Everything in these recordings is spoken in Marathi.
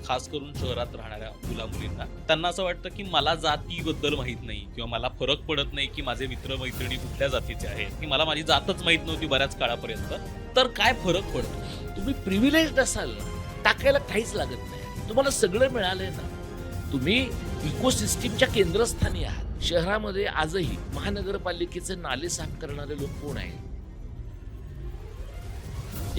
खास करून शहरात राहणाऱ्या मुला-मुलींना. त्यांना असं वाटतं की मला जातीबद्दल माहीत नाही किंवा मला फरक पडत नाही की माझे मित्र-मैत्रिणी कुठल्या जातीचे आहेत, की मला माझी जातच माहीत नव्हती बऱ्याच काळापर्यंत. तर काय फरक पडतो? तुम्ही प्रिव्हिलेज्ड असाल ना, टाकायला काहीच लागत नाही. तुम्हाला सगळं मिळालंय ना. तुम्ही इकोसिस्टीमच्या केंद्रस्थानी आहात. शहरामध्ये आजही महानगरपालिकेचे नाले साफ करणारे लोक कोण आहेत?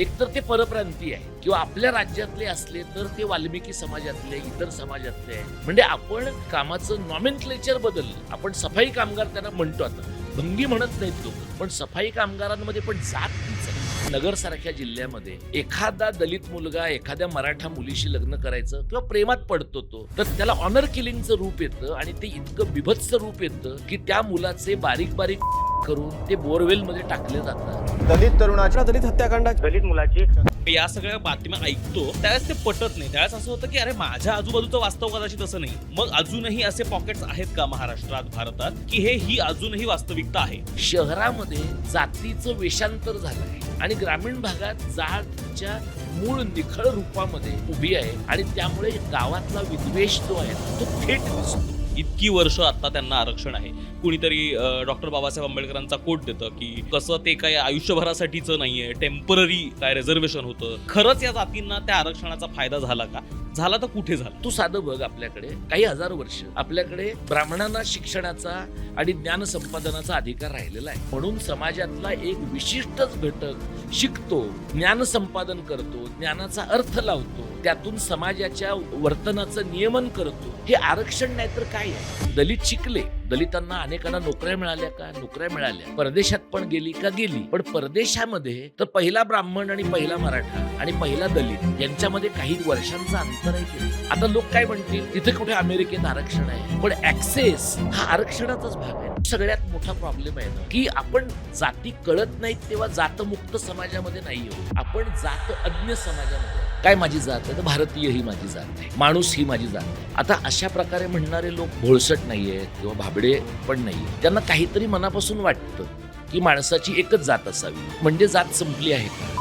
एकतर ते परप्रांतीय आहे किंवा आपल्या राज्यातले असले तर ते वाल्मिकी समाजातले, इतर समाजातले आहे. म्हणजे आपण कामाचं नॉमेनक्लेचर बदललं. आपण सफाई कामगार त्यांना म्हणतो आता. भंगी म्हणत नाहीत लोक, पण सफाई कामगारांमध्ये पण जात तीच आहे. नगरसारख्या जिल्ह्यामध्ये एखादा दलित मुलगा एखाद्या मराठा मुलीशी लग्न करायचं किंवा प्रेमात पडतो तो, तर त्याला ऑनर किलिंगचं रूप येतं आणि ते इतकं बिभत्स रूप येतं की त्या मुलाचे बारीक बारीक करून ते बोरवेल मध्ये टाकले जातात. दलित तरुणाच्या दलित हत्याकांड, दलित मुलाची या सगळ्या बातम्या ऐकतो त्यावेळेस ते पटत नाही. त्यावेळेस असं होतं की अरे माझ्या आजूबाजूचं वास्तव कदाचित असं नाही. मग अजूनही असे पॉकेट्स आहेत का महाराष्ट्रात, भारतात, की ही अजूनही वास्तविकता आहे? शहरामध्ये जातीचं वेषांतर झालं आहे आणि ग्रामीण भागात जातच्या मूळ निखळ रूपामध्ये उभी आहे आणि त्यामुळे गावातला विद्वेष जो आहे तो थेट दिसतो. इतकी वर्ष आता त्यांना आरक्षण आहे. कुणीतरी डॉक्टर बाबासाहेब आंबेडकरांचा कोट देतं की कसं ते काय आयुष्यभरासाठीचं नाहीये, टेम्पररी काय रिझर्वेशन होतं. खरंच या जातींना त्या आरक्षणाचा फायदा झाला का? झाला तर कुठे झाला? तू साधं बघ, आपल्याकडे काही हजार वर्ष आपल्याकडे ब्राह्मणांना शिक्षणाचा आणि ज्ञान संपादनाचा अधिकार राहिलेला आहे. म्हणून समाजातला एक विशिष्टच घटक शिकतो, ज्ञान संपादन करतो, ज्ञानाचा अर्थ लावतो, त्यातून समाजाच्या वर्तनाचं नियमन करतो. हे आरक्षण नाही तर काय आहे? दलित शिकले, दलितांना अनेकांना नोकऱ्या मिळाल्या का? नोकऱ्या मिळाल्या. परदेशात पण गेली का? गेली. पण परदेशामध्ये तर पहिला ब्राह्मण आणि पहिला मराठा आणि पहिला दलित यांच्यामध्ये काही वर्षांचं अंतर आहे की नाही? आता लोक काय म्हणतील, तिथे कुठे अमेरिकेत आरक्षण आहे, पण ऍक्सेस हा आरक्षणाचाच भाग आहे. सगळ्यात मोठा प्रॉब्लेम आहे ना की आपण जाती कळत नाहीत तेव्हा जातमुक्त समाजामध्ये नाही आहोत. आपण जात अज्ञ समाजामध्ये. काय माझी जात आहे? तर भारतीय ही माझी जात आहे, माणूस ही माझी जात आहे. आता अशा प्रकारे म्हणणारे लोक भोळसट नाहीये किंवा भाबडे पण नाहीये. त्यांना काहीतरी मनापासून वाटतं की माणसाची एकच जात असावी, म्हणजे जात संपली आहे का?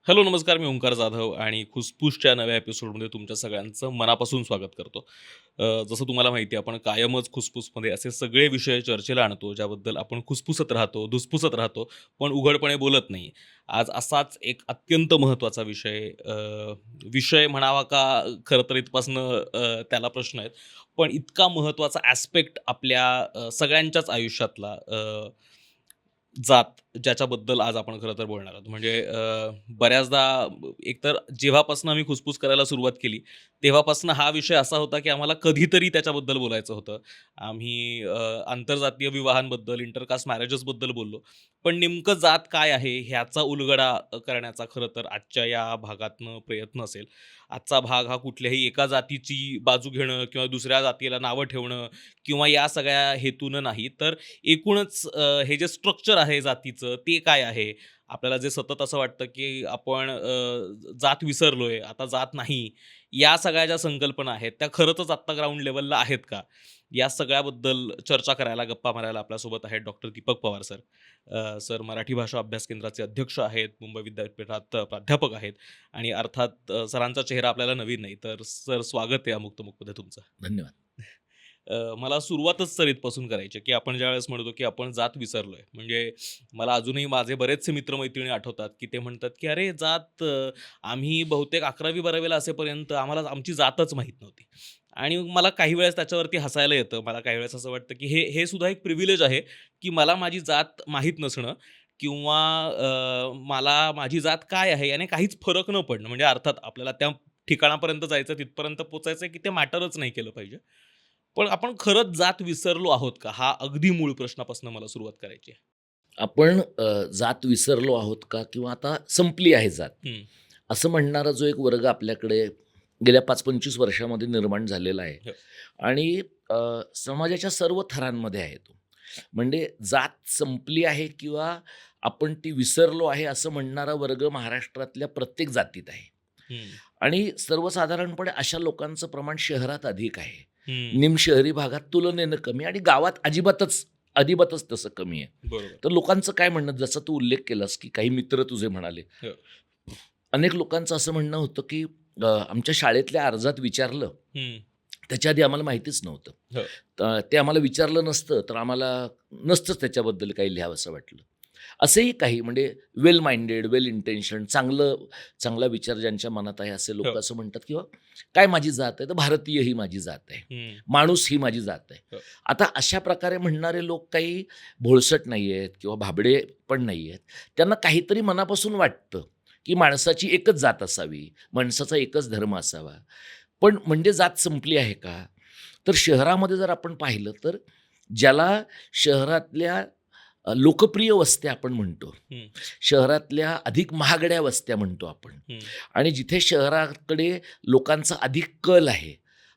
हॅलो, नमस्कार. मी ओंकार जाधव आणि खुसपूसच्या नव्या एपिसोडमध्ये तुमच्या सगळ्यांचं मनापासून स्वागत करतो. जसं तुम्हाला माहिती आहे, आपण कायमच खुसपूसमध्ये असे सगळे विषय चर्चेला आणतो ज्याबद्दल आपण खुसपूसत राहतो, धुसपूसत राहतो, पण उघडपणे बोलत नाही. आज असाच एक अत्यंत महत्त्वाचा विषय म्हणावा का, खरं तर इथपासनं त्याला प्रश्न आहेत. पण इतका महत्त्वाचा ॲस्पेक्ट आपल्या सगळ्यांच्याच आयुष्यातला जात, ज्याच्याबद्दल आज आपण खरं तर बोलणार आहोत. म्हणजे बऱ्याचदा एकतर जेव्हापासून आम्ही खुसपूस करायला सुरुवात केली, तेव्हापासून हा विषय असा होता की आम्हाला कधीतरी त्याच्याबद्दल बोलायचं होतं. आम्ही आंतरजातीय विवाहांबद्दल, इंटरकास्ट मॅरेजेसबद्दल बोललो. पण नेमकं जात काय आहे ह्याचा उलगडा करण्याचा खरं तर आजच्या या भागातनं प्रयत्न असेल. आजचा भाग हा कुठल्याही एका जातीची बाजू घेणं किंवा दुसऱ्या जातीला नावं ठेवणं किंवा या सगळ्या हेतूनं नाही, तर एकूणच हे जे स्ट्रक्चर आहे जातीचं ते काय आहे? आपल्याला जे सतत असं वाटतं की आपण जात विसरलोय, आता जात नाही. या सगळ्या ज्या संकल्पना आहेत त्या खरंच आत्ता ग्राउंड लेव्हलला आहेत का? या सगळ्याबद्दल चर्चा करायला, गप्पा मारायला आपल्यासोबत आहेत doctor Deepak Pawar sir. Sir Marathi भाषा अभ्यास केंद्राचे अध्यक्ष आहेत, मुंबई विद्यापीठात प्राध्यापक आहेत आणि अर्थात सरांचा चेहरा आपल्याला नवीन नाही. तर सर, स्वागत आहे मुक्तमुखमध्ये तुमचं. धन्यवाद. मला सुरुवातच सर इथपासून करायची आहे, की आपण ज्यावेळेस म्हणतो, की आपण जात विसरलोय. म्हणजे मला अजूनही माझे बरेचसे मित्र-मैत्रिणी आठवतात, की ते म्हणतात, की "अरे जात आम्ही बहुतेक 11वी-12वीला असेपर्यंत आम्हाला आमची जातच माहीत नव्हती." आणि मला काही वेळेस त्याच्यावरती हसायला येतं. मला काही वेळेस असं वाटतं, की हे सुद्धा एक प्रिव्हिलेज आहे, की मला माझी जात माहीत नसणं किंवा मला माझी जात काय आहे याने काहीच फरक न पडणं. म्हणजे अर्थात आपल्याला त्या ठिकाणापर्यंत जायचं, तिथपर्यंत पोहोचायचं की ते मॅटरच नाही केलं पाहिजे. पण आपण खरंच जात विसरलो आहोत का? हा अगदी मूळ प्रश्नापासून मला सुरुवात करायची आहे. आपण जात विसरलो आहोत का किंवा आता संपली आहे जात, हं. असं म्हणणारा जो एक वर्ग आपल्याकडे गेल्या 5-25 वर्षामध्ये निर्माण झालेला आहे हो. आणि समाजाच्या सर्व थरांमध्ये आहे तो. म्हणजे जात संपली आहे किंवा आपण ती विसरलो आहे असं म्हणणारा वर्ग महाराष्ट्रातल्या प्रत्येक जातीत आहे हं, आणि सर्वसाधारणपणे अशा लोकांचं प्रमाण शहरात अधिक आहे. निमशहरी भागात तुलनेनं कमी आणि गावात अजिबातच तसं कमी आहे. बरोबर. तर लोकांचं काय म्हणणं, जसं तू उल्लेख केलास की काही मित्र तुझे म्हणाले, हो. अनेक लोकांचं असं म्हणणं होतं की आमच्या शाळेतल्या अर्जात विचारलं, हम्म. त्याच्या आधी आम्हाला माहितीच नव्हतं. हो. तर ते आम्हाला विचारलं नसतं तर आम्हाला नसतंच त्याच्याबद्दल काही लिहावंसं वाटलं. असेही काही म्हणजे वेल माइंडेड, वेल इंटेन्शन, चांगला विचार ज्यांच्या मनात आहे असे लोक हो. असं म्हणतात किंवा काय माझी जात आहे, तर भारतीय ही माझी जात आहे, हम्म. माणूस ही माझी जात आहे. हो. आता अशा प्रकारे म्हणणारे लोक काही भोळसट नाही आहेत किंवा भाबडे पण नाही आहेत. त्यांना काहीतरी मनापासून वाटतं की माणसाची एकच जात असावी, माणसाचा एकच धर्म असावा. पण म्हणजे जात संपली आहे का? तर शहरामध्ये जर आपण पाहिलं तर ज्याला शहरातल्या लोकप्रिय वस्त्या आपण म्हणतो, हम्म. शहरातल्या अधिक महागड्या वस्त्या म्हणतो आपण, हम्म. आणि जिथे शहराकडे लोकांचा अधिक कल आहे,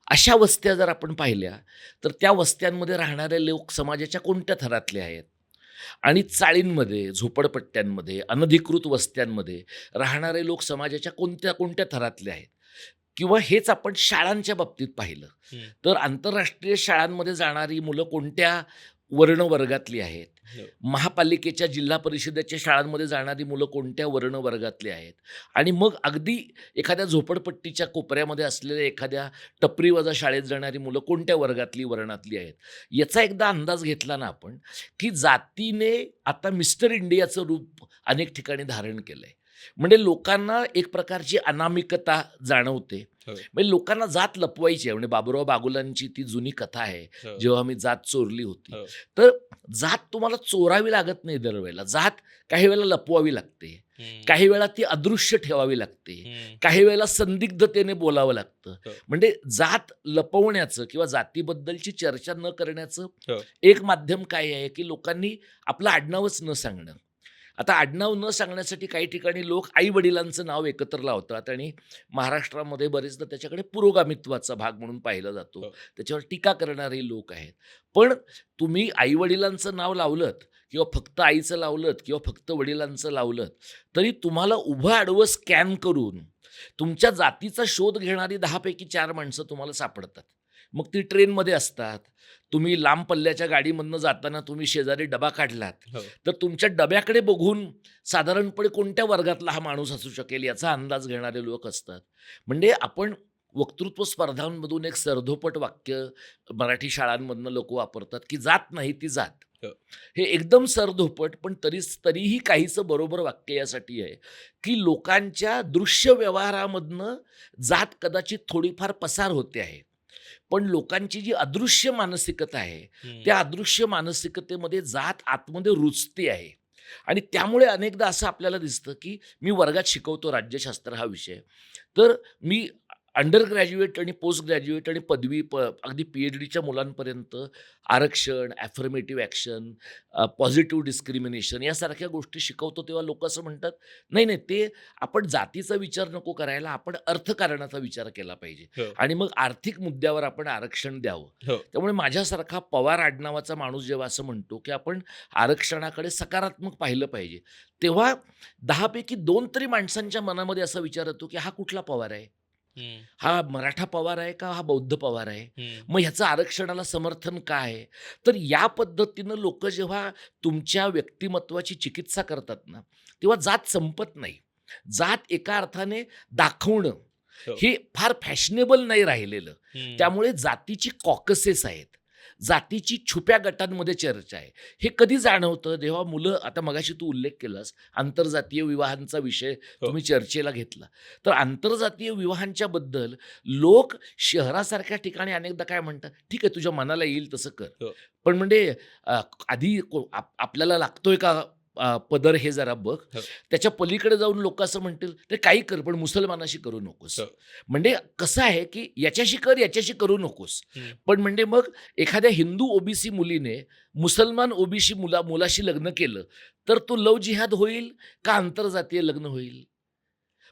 अशा वस्त्या जर आपण पाहिल्या तर त्या वस्त्यांमध्ये राहणारे लोक समाजाच्या कोणत्या थरातले आहेत आणि चाळींमध्ये, झोपडपट्ट्यांमध्ये, अनधिकृत वस्त्यांमध्ये राहणारे लोक समाजाच्या कोणत्या कोणत्या थरातले आहेत. किंवा हेच आपण शाळांच्या बाबतीत पाहिलं हम्म. तर आंतरराष्ट्रीय शाळांमध्ये जाणारी मुलं कोणत्या वर्णवर्गातली आहेत, हो. महापालिकेच्या जिल्हा परिषदेच्या शाळांमध्ये जाणारी मुलं कोणत्या वर्णवर्गातली आहेत, आणि मग अगदी एखाद्या झोपडपट्टीच्या कोपऱ्यामध्ये असलेल्या एखाद्या टपरीवजा शाळेत जाणारी मुलं कोणत्या वर्णातली आहेत. याचा एकदा अंदाज घेतला ना आपण की जातीने आता मिस्टर इंडियाचं रूप अनेक ठिकाणी धारण केलं आहे. म्हणजे लोकांना एक प्रकारची अनामिकता जाणवते. हो. म्हणजे लोकांना जात लपवायची आहे. म्हणजे बाबुराव बागुलांची ती जुनी कथा आहे, हो. जेव्हा मी जात चोरली होती. हो. तर जात तुम्हाला चोरावी लागत नाही दरवेळेला. जात काही वेळेला लपवावी लागते, हम्म. काही वेळा ती अदृश्य ठेवावी लागते, हम्म. काही वेळेला संदिग्धतेने बोलावं लागतं. हो. म्हणजे जात लपवण्याचं किंवा जातीबद्दलची चर्चा न करण्याचं हो. एक माध्यम काय आहे की लोकांनी आपलं आडनावच न सांगणं. आता आडनाव न सांगण्यासाठी काही ठिकाणी लोक आई वडिलांचं नाव एकत्र लावतात आणि महाराष्ट्रामध्ये बरेचदा त्याच्याकडे पुरोगामित्वाचा भाग म्हणून पाहिला जातो. हो. त्याच्यावर टीका करणारे लोक आहेत. पण तुम्ही आई वडिलांचं नाव लावलत किंवा फक्त आईचं लावलत किंवा फक्त वडिलांचं लावलत तरी तुम्हाला उभं आडवं स्कॅन करून तुमच्या जातीचा शोध घेणारी 10 पैकी 4 माणसं तुम्हाला सापडतात. मग ती ट्रेनमध्ये असतात, तुम्ही लांब पल्ल्याच्या गाडीमधनं जाताना तुम्ही शेजारी डबा काढलात हो. तर तुमच्या डब्याकडे बघून साधारणपणे कोणत्या वर्गातला हा माणूस असू शकेल याचा अंदाज घेणारे लोक असतात. म्हणजे आपण वक्तृत्व स्पर्धांमधून एक सरधोपट वाक्य मराठी शाळांमधनं लोक वापरतात की जात नाही ती जात. हो. हे एकदम सरधोपट पण तरीही काहीसं बरोबर वाक्य यासाठी आहे की लोकांच्या दृश्य व्यवहारामधनं जात कदाचित थोडीफार पसार होते आहे, पण लोकांची जी अदृश्य मानसिकता आहे हम्म. त्या अदृश्य मानसिकतेमध्ये जात आतमध्ये रुजते आहे. आणि त्यामुळे अनेकदा असं आपल्याला दिसतं की मी वर्गात शिकवतो राज्यशास्त्र हा विषय, तर मी अंडर ग्रॅज्युएट आणि पोस्ट ग्रॅज्युएट आणि अगदी PhDच्या मुलांपर्यंत आरक्षण, ॲफर्मेटिव्ह ॲक्शन, पॉझिटिव्ह डिस्क्रिमिनेशन यासारख्या गोष्टी शिकवतो तेव्हा लोक असं म्हणतात, नाही ते आपण जातीचा विचार नको करायला, आपण अर्थकारणाचा विचार केला पाहिजे हो. आणि मग आर्थिक मुद्द्यावर आपण आरक्षण द्यावं. हो. त्यामुळे माझ्यासारखा पवार आडनावाचा माणूस जेव्हा असं म्हणतो की आपण आरक्षणाकडे सकारात्मक पाहिलं पाहिजे, तेव्हा 10 पैकी 2 तरी माणसांच्या मनामध्ये असा विचार येतो की हा कुठला पवार आहे, हम्म. हा मराठा पवार आहे का हा बौद्ध पवार आहे, हम्म. मग ह्याचं आरक्षणाला समर्थन काय आहे. तर या पद्धतीनं लोक जेव्हा तुमच्या व्यक्तिमत्वाची चिकित्सा करतात ना तेव्हा जात संपत नाही. जात एका अर्थाने दाखवणं हो. हे फार फॅशनेबल नाही राहिलेलं. हम्म. त्यामुळे जातीची कॉकसेस आहेत, जातीची छुप्या गटांमध्ये चर्चा आहे. हे कधी जाणवतं जेव्हा मुलं, आता मगाशी तू उल्लेख केलास आंतरजातीय विवाहांचा विषय तुम्ही चर्चेला घेतला, तर आंतरजातीय विवाहांच्या बद्दल लोक शहरासारख्या ठिकाणी अनेकदा काय म्हणतात, ठीक आहे तुझ्या मनाला येईल तसं कर, हो. पण म्हणजे आधी आपल्याला लागतोय का पदर हे जरा बघ. हो. त्याच्या पलीकडे जाऊन लोक असं म्हणतील ते काही कर पण मुसलमानाशी करू नकोस. हो. म्हणजे कसं आहे की याच्याशी कर याच्याशी करू नकोस. हम्म. पण म्हणजे मग एखाद्या हिंदू ओबीसी मुलीने मुसलमान ओबीसी मुलाशी लग्न केलं तर तो लव जिहाद होईल का आंतरजातीय लग्न होईल.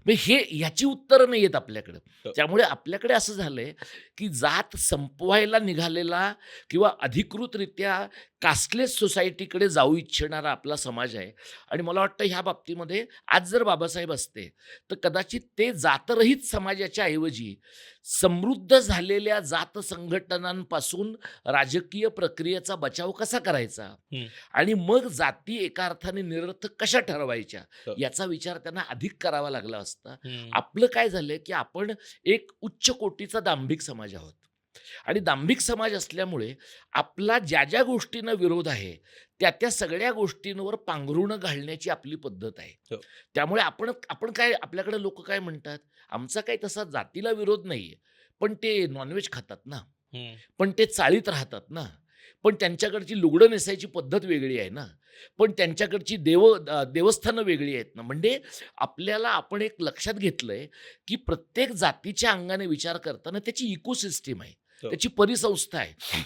म्हणजे ह्याची उत्तरं नाही आहेत आपल्याकडं. हो. त्यामुळे आपल्याकडे असं झालंय की जात संपवायला निघालेला किंवा अधिकृतरित्या कास्टलेस सोसायटीकडे जाऊ इच्छिणारा आपला समाज आहे. आणि मला वाटतं ह्या बाबतीमध्ये आज जर बाबासाहेब असते तर कदाचित ते जातरहित समाजाच्या ऐवजी समृद्ध झालेल्या जात संघटनांपासून राजकीय प्रक्रियेचा बचाव कसा करायचा हम्म. आणि मग जाती एका अर्थाने निरर्थक कशा ठरवायच्या हो. याचा विचार त्यांना अधिक करावा लागला असता. हम्म. आपलं काय झालंय की आपण एक उच्च कोटीचा दांभिक समाज आहोत आणि दांभिक समाज असल्यामुळे आपला ज्या ज्या गोष्टींना विरोध आहे त्या सगळ्या गोष्टींवर पांघरुणं घालण्याची आपली पद्धत आहे. हो. त्यामुळे आपण आपण काय आपल्याकडे लोक काय म्हणतात, आमचा काही तसा जातीला विरोध नाहीये, पण ते नॉनव्हेज खातात ना, हम्म. पण ते चाळीत राहतात ना, पण त्यांच्याकडची लुगडं नेसायची पद्धत वेगळी आहे ना, पण त्यांच्याकडची देवस्थानं वेगळी आहेत ना. म्हणजे आपल्याला आपण एक लक्षात घेतलंय की प्रत्येक जातीच्या अंगाने विचार करताना त्याची इकोसिस्टीम आहे, हो. त्याची परिसंस्था आहे.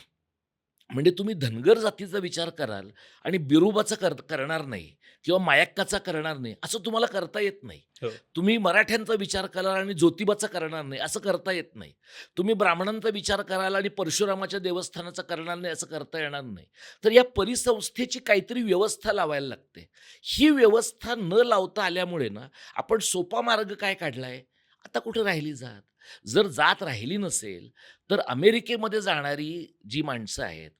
म्हणजे तुम्ही धनगर जातीचा विचार कराल आणि बिरुबाचा करणार नाही किंवा मायक्काचा करणार नाही असं तुम्हाला करता येत नाही. हो. तुम्ही मराठ्यांचा विचार कराल आणि ज्योतिबाचा करणार नाही असं करता येत नाही. तुम्ही ब्राह्मणांचा विचार कराल आणि परशुरामाच्या देवस्थानाचा करणार नाही असं करता येणार नाही. तर या परिसंस्थेची काहीतरी व्यवस्था लावायला लागते. ही व्यवस्था न लावता आल्यामुळे ना आपण सोपा मार्ग काय काढलाय, आता कुठे राहिली जात. जर जात राहिली नसेल तर अमेरिकेमध्ये जाणारी जी माणसं आहेत,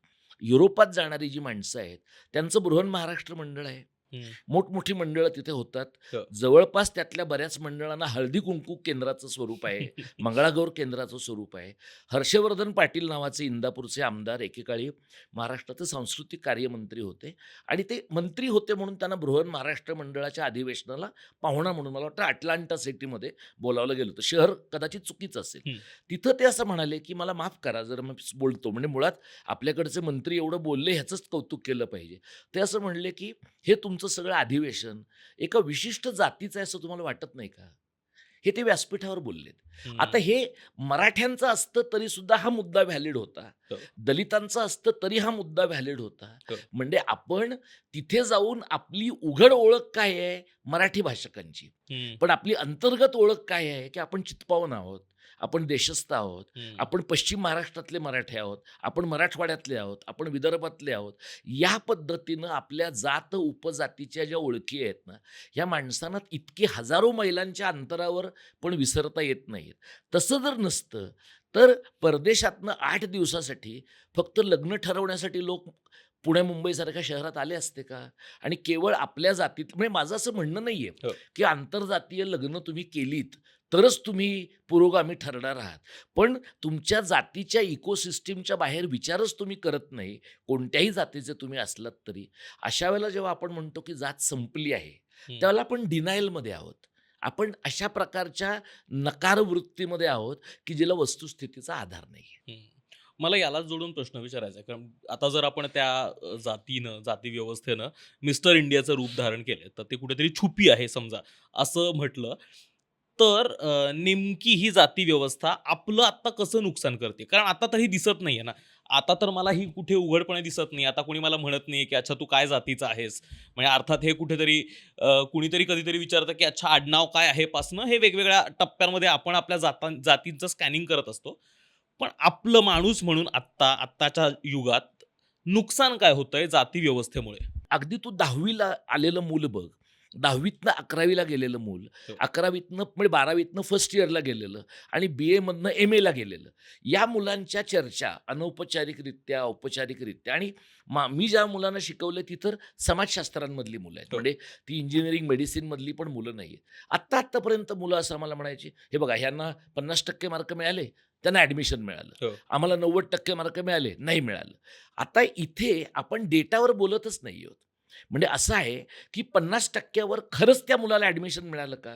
युरोपात जाणारी जी माणसं आहेत, त्यांचं बृहन महाराष्ट्र मंडळ आहे. हम्म. मोठमोठी मंडळं तिथे होतात. हो. जवळपास त्यातल्या बऱ्याच मंडळांना हळदी कुंकू केंद्राचं स्वरूप आहे, मंगळागौर केंद्राचं स्वरूप आहे. हर्षवर्धन पाटील नावाचे इंदापूरचे आमदार एकेकाळी महाराष्ट्राचे सांस्कृतिक कार्यमंत्री होते आणि ते मंत्री होते म्हणून त्यांना बृहन महाराष्ट्र मंडळाच्या अधिवेशनाला पाहुणा म्हणून मला वाटतं अटलांटा सिटीमध्ये बोलावलं गेलं होतं. शहर कदाचित चुकीचं असेल. हम्म. तिथं ते असं म्हणाले की मला माफ करा जर मी बोलतो, म्हणजे मुळात आपल्याकडचे मंत्री एवढं बोलले ह्याचंच कौतुक केलं पाहिजे. ते असं म्हणले की हे तुमचं सगळं अधिवेशन एका विशिष्ट जातीचं आहे असं तुम्हाला वाटत नाही का? हे ते व्यासपीठावर बोललेत. हम्म. आता हे मराठ्यांचं असतं तरी सुद्धा हा मुद्दा व्हॅलिड होता, हो. दलितांचा असतं तरी हा मुद्दा व्हॅलिड होता. हो. म्हणजे आपण तिथे जाऊन आपली उघड ओळख काय आहे मराठी भाषकांची, हम्म. पण आपली अंतर्गत ओळख काय आहे की आपण चित्पावन आहोत, आपण देशस्थ आहोत, हम्म. आपण पश्चिम महाराष्ट्रातले मराठी आहोत, आपण मराठवाड्यातले आहोत, आपण विदर्भातले आहोत. या पद्धतीनं आपल्या जात उपजातीच्या ज्या ओळखी आहेत ना, ह्या माणसांना इतकी हजारो मैलांच्या अंतरावर पण विसरता येत नाहीत. तसं जर नसतं तर परदेशातनं 8 दिवसासाठी फक्त लग्न ठरवण्यासाठी लोक पुणे मुंबईसारख्या शहरात आले असते का? आणि केवळ आपल्या जातीत, म्हणजे माझं असं म्हणणं नाहीये हो. की आंतरजातीय लग्न तुम्ही केलीत तरच तुम्ही पुरोगामी ठरणार आहात, पण तुमच्या जातीच्या इकोसिस्टीमच्या बाहेर विचारच तुम्ही करत नाही, कोणत्याही जातीचे तुम्ही असलात तरी. अशा वेळेला जेव्हा आपण म्हणतो की जात संपली आहे, हम्म. त्यावेळेला आपण डिनायलमध्ये आहोत. आपण अशा प्रकारच्या नकार वृत्तीमध्ये आहोत की जिला वस्तुस्थितीचा आधार नाही. हम्म. मला यालाच जोडून प्रश्न विचारायचा आहे, कारण आता जर आपण त्या जातीनं जाती व्यवस्थेनं मिस्टर इंडियाचं रूप धारण केलं तर ते कुठेतरी छुपी आहे समजा असं म्हटलं तर नेमकी ही जाती व्यवस्था आपलं आत्ता कसं नुकसान करते? कारण आता तर ही दिसत नाहीये ना. आता तर मला ही कुठे उघडपणे दिसत नाही. आता कोणी मला म्हणत नाहीये की अच्छा तू काय जातीचा आहेस. म्हणजे अर्थात हे कुठेतरी कुणीतरी कधीतरी विचारतं की अच्छा आडनाव काय आहे पासनं हे वेगवेगळ्या टप्प्यांमध्ये आपण आपल्या जातींचं स्कॅनिंग करत असतो. पण आपलं माणूस म्हणून आत्ताच्या युगात नुकसान काय होतंय जाती व्यवस्थेमुळे? अगदी तू 10वीला आलेलं मूल बघ, 10वीतनं 11वीला गेलेलं मूल, हो. 11वीतनं म्हणजे 12वीतनं फर्स्ट इयरला गेलेलं आणि BA मधनं MAला गेलेलं, या मुलांच्या चर्चा अनौपचारिकरित्या औपचारिकरित्या, आणि मी ज्या मुलांना शिकवलं ती तर समाजशास्त्रांमधली मुलं आहेत, हो. म्हणजे ती इंजिनिअरिंग मेडिसिनमधली पण मुलं नाही आहेत. आत्तापर्यंत मुलं असं आम्हाला म्हणायची, हे बघा ह्यांना 50% मार्क मिळाले त्यांना ॲडमिशन मिळालं, हो. आम्हाला 90% मार्क मिळाले नाही मिळालं. आता इथे आपण डेटावर बोलतच नाही आहोत. म्हणजे असं आहे की 50% खरंच त्या मुलाला ॲडमिशन मिळालं का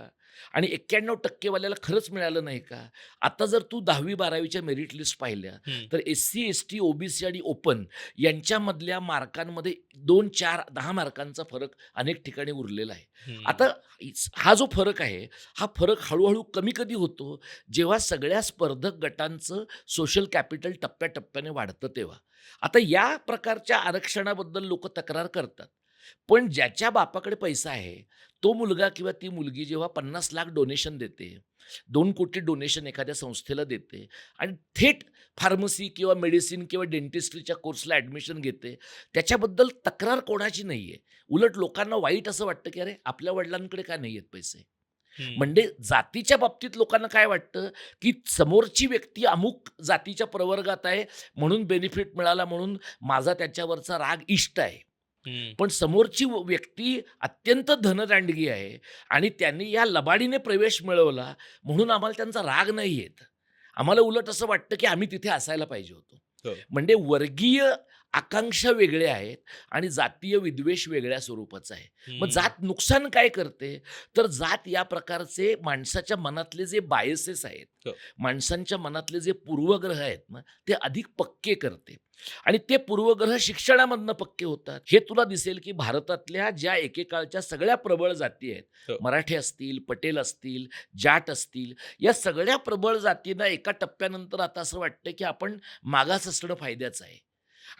आणि 91% वाल्याला खरंच मिळालं नाही का? आता जर तू 10वी-12वीच्या मेरिट लिस्ट पाहिल्या हम्म. तर SC, ST, OBC आणि ओपन यांच्यामधल्या मार्कांमध्ये 2, 4, 10 मार्कांचा फरक अनेक ठिकाणी उरलेला आहे. हम्म. आता हा जो फरक आहे, हा फरक हळूहळू कमी कधी होतो, जेव्हा सगळ्या स्पर्धक गटांचं सोशल कॅपिटल टप्प्याटप्प्याने वाढतं तेव्हा. आता या प्रकारच्या आरक्षणाबद्दल लोक तक्रार करतात, पण ज्याच्या बापाकडे पैसा आहे तो मुलगा किंवा ती मुलगी जेव्हा 50 लाख डोनेशन देते, 2 कोटी डोनेशन एखाद्या संस्थेला देते आणि थेट फार्मसी किंवा मेडिसिन किंवा डेंटिस्ट्रीच्या कोर्सला ॲडमिशन घेते, त्याच्याबद्दल तक्रार कोणाची नाही आहे. उलट लोकांना वाईट असं वाटतं, की अरे आपल्या वडिलांकडे का नाही आहेत पैसे? म्हणजे जातीच्या बाबतीत लोकांना काय वाटतं, की समोरची व्यक्ती अमुक जातीच्या प्रवर्गात आहे म्हणून बेनिफिट मिळाला म्हणून माझा त्याच्यावरचा राग इष्ट आहे. पण समोरची व्यक्ती अत्यंत धनदांडगी आहे आणि त्यांनी या लबाडीने प्रवेश मिळवला म्हणून आम्हाला त्यांचा राग नाही येत. आम्हाला उलट असं वाटतं, की आम्ही तिथे असायला पाहिजे होतो. हो. म्हणजे वर्गीय आकांक्षा वेगळ्या आहेत आणि जातीय विद्वेष वेगळ्या स्वरूपाचा आहे. मग जात नुकसान काय करते, तर जात या प्रकारचे माणसाच्या मनातले जे बायसेस आहेत, हो. माणसांच्या मनातले जे पूर्वग्रह आहेत ना, ते अधिक पक्के करते आणि ते पूर्वग्रह शिक्षणामधनं पक्के होतात. हे तुला दिसेल, की भारतातल्या ज्या एकेकाळच्या सगळ्या प्रबळ जाती आहेत, हो. मराठी असतील, पटेल असतील, जाट असतील, या सगळ्या प्रबळ जातींना एका टप्प्यानंतर आता असं वाटतं, की आपण मागास असणं फायद्याचं आहे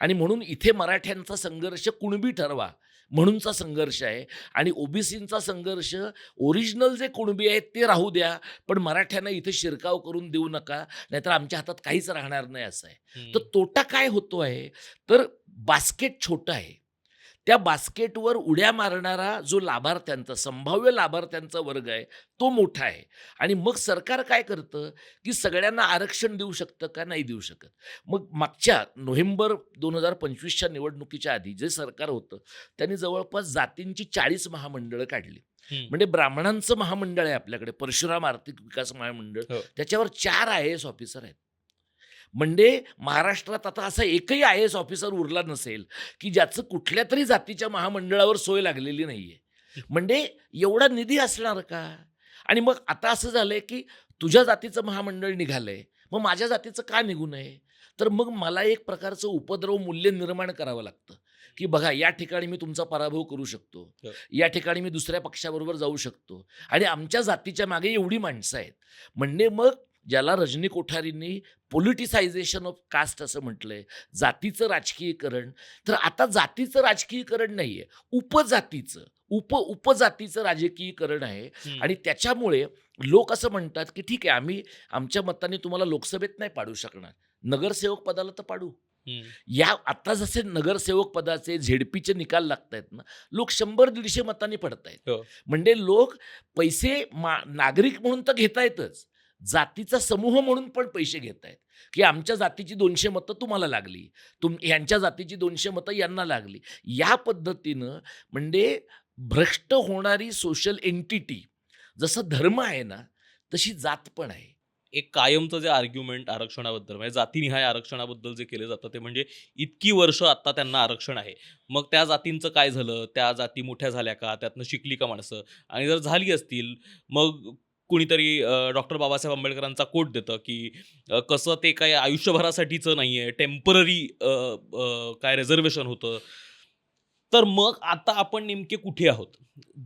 आणि म्हणून इथे मराठ्यांचा संघर्ष कुणबी ठरवा म्हणूनचा संघर्ष आहे आणि ओबीसींचा संघर्ष ओरिजिनल जे कुणबी आहेत ते राहू द्या, पण मराठ्यांना इथे शिरकाव करून देऊ नका, नाहीतर आमच्या हातात काहीच राहणार नाही असं आहे. तर तोटा काय होतो आहे, तर बास्केट छोटं आहे. त्या बास्केटवर उड्या मारणारा जो लाभार्थ्यांचा संभाव्य लाभार्थ्यांचा वर्ग आहे तो मोठा आहे आणि मग सरकार काय करतं, की सगळ्यांना आरक्षण देऊ शकतं का? नाही देऊ शकत. मग मागच्या नोव्हेंबर 2025च्या निवडणुकीच्या आधी जे सरकार होतं त्यांनी जवळपास जातींची 40 महामंडळं काढली. म्हणजे ब्राह्मणांचं महामंडळ आहे आपल्याकडे, परशुराम आर्थिक विकास महामंडळ, हो. त्याच्यावर 4 IAS ऑफिसर आहेत. म्हणजे महाराष्ट्रात आता असा एकही IAS ऑफिसर उरला नसेल, की ज्याचं कुठल्या तरी जातीच्या महामंडळावर सोय लागलेली नाहीये. म्हणजे एवढा निधी असणार का? आणि मग आता असं झालंय, की तुझ्या जातीचं महामंडळ निघालंय, मग माझ्या जातीचं का निघू नये? तर मग मला एक प्रकारचं उपद्रव मूल्य निर्माण करावं लागतं, की बघा या ठिकाणी मी तुमचा पराभव करू शकतो, हो. या ठिकाणी मी दुसऱ्या पक्षाबरोबर जाऊ शकतो आणि आमच्या जातीच्या मागे एवढी माणसं आहेत. म्हणजे मग ज्याला रजनी कोठारींनी पॉलिटिसायझेशन ऑफ कास्ट असं म्हटलंय, जातीचं राजकीयकरण, तर आता जातीचं राजकीयकरण नाहीये, उपजातीचं उपजातीचं राजकीयकरण आहे आणि त्याच्यामुळे लोक असं म्हणतात, की ठीक आहे आम्ही आमच्या मताने तुम्हाला लोकसभेत नाही पाडू शकणार, नगरसेवक पदाला तर पाडू. या आता जसे नगरसेवक पदाचे झेडपीचे निकाल लागतायत ना, लोक 100-150 मतांनी पडतायत. हो. म्हणजे लोक पैसे नागरिक म्हणून तर घेतायतच, जातीचा समूह म्हणून पण पैसे घेत आहेत, की आमच्या जातीची 200 मतं तुम्हाला लागली, यांच्या जातीची 200 मतं यांना लागली. या पद्धतीनं म्हणजे भ्रष्ट होणारी सोशल एंटिटी, जसं धर्म आहे ना तशी जात पण आहे. एक कायमचं जे आर्ग्युमेंट आरक्षणाबद्दल म्हणजे जातीनिहाय आरक्षणाबद्दल जे केलं जातं ते म्हणजे इतकी वर्ष आता त्यांना आरक्षण आहे, मग त्या जातींचं काय झालं? त्या जाती मोठ्या झाल्या का? त्यातनं शिकली का माणसं? आणि जर झाली असतील मग कुणीतरी डॉक्टर बाबासाहेब आंबेडकरांचा कोट देतं की कसं ते काय आयुष्यभरासाठीचं नाही आहे, टेम्पररी काय रिझर्वेशन होतं. तर मग आता आपण नेमके कुठे आहोत?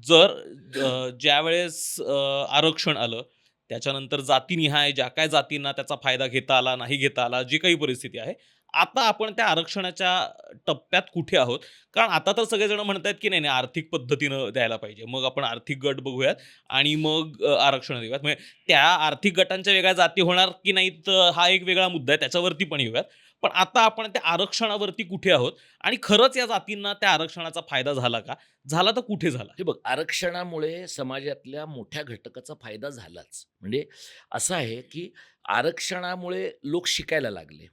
जर ज्यावेळेस आरक्षण आलं त्याच्यानंतर जातीनिहाय ज्या काय जातींना त्याचा फायदा घेता आला, नाही घेता आला, जी काही परिस्थिती आहे, आता आपण त्या आरक्षणाच्या टप्प्यात कुठे आहोत? कारण आता तर सगळेजण म्हणतायत की नाही आर्थिक पद्धतीनं द्यायला पाहिजे. मग आपण आर्थिक गट बघूयात आणि मग आरक्षण देऊयात. म्हणजे त्या आर्थिक गटांच्या वेगळ्या जाती होणार की नाहीत हा एक वेगळा मुद्दा आहे, त्याच्यावरती पण येऊयात. पण आता आपण त्या आरक्षणावरती कुठे आहोत आणि खरंच या जातींना त्या आरक्षणाचा फायदा झाला का? झाला तर कुठे झाला? हे बघ, आरक्षणामुळे समाजातल्या मोठ्या घटकाचा फायदा झालाच. म्हणजे असं आहे, की आरक्षणामुळे लोक शिकायला लागले,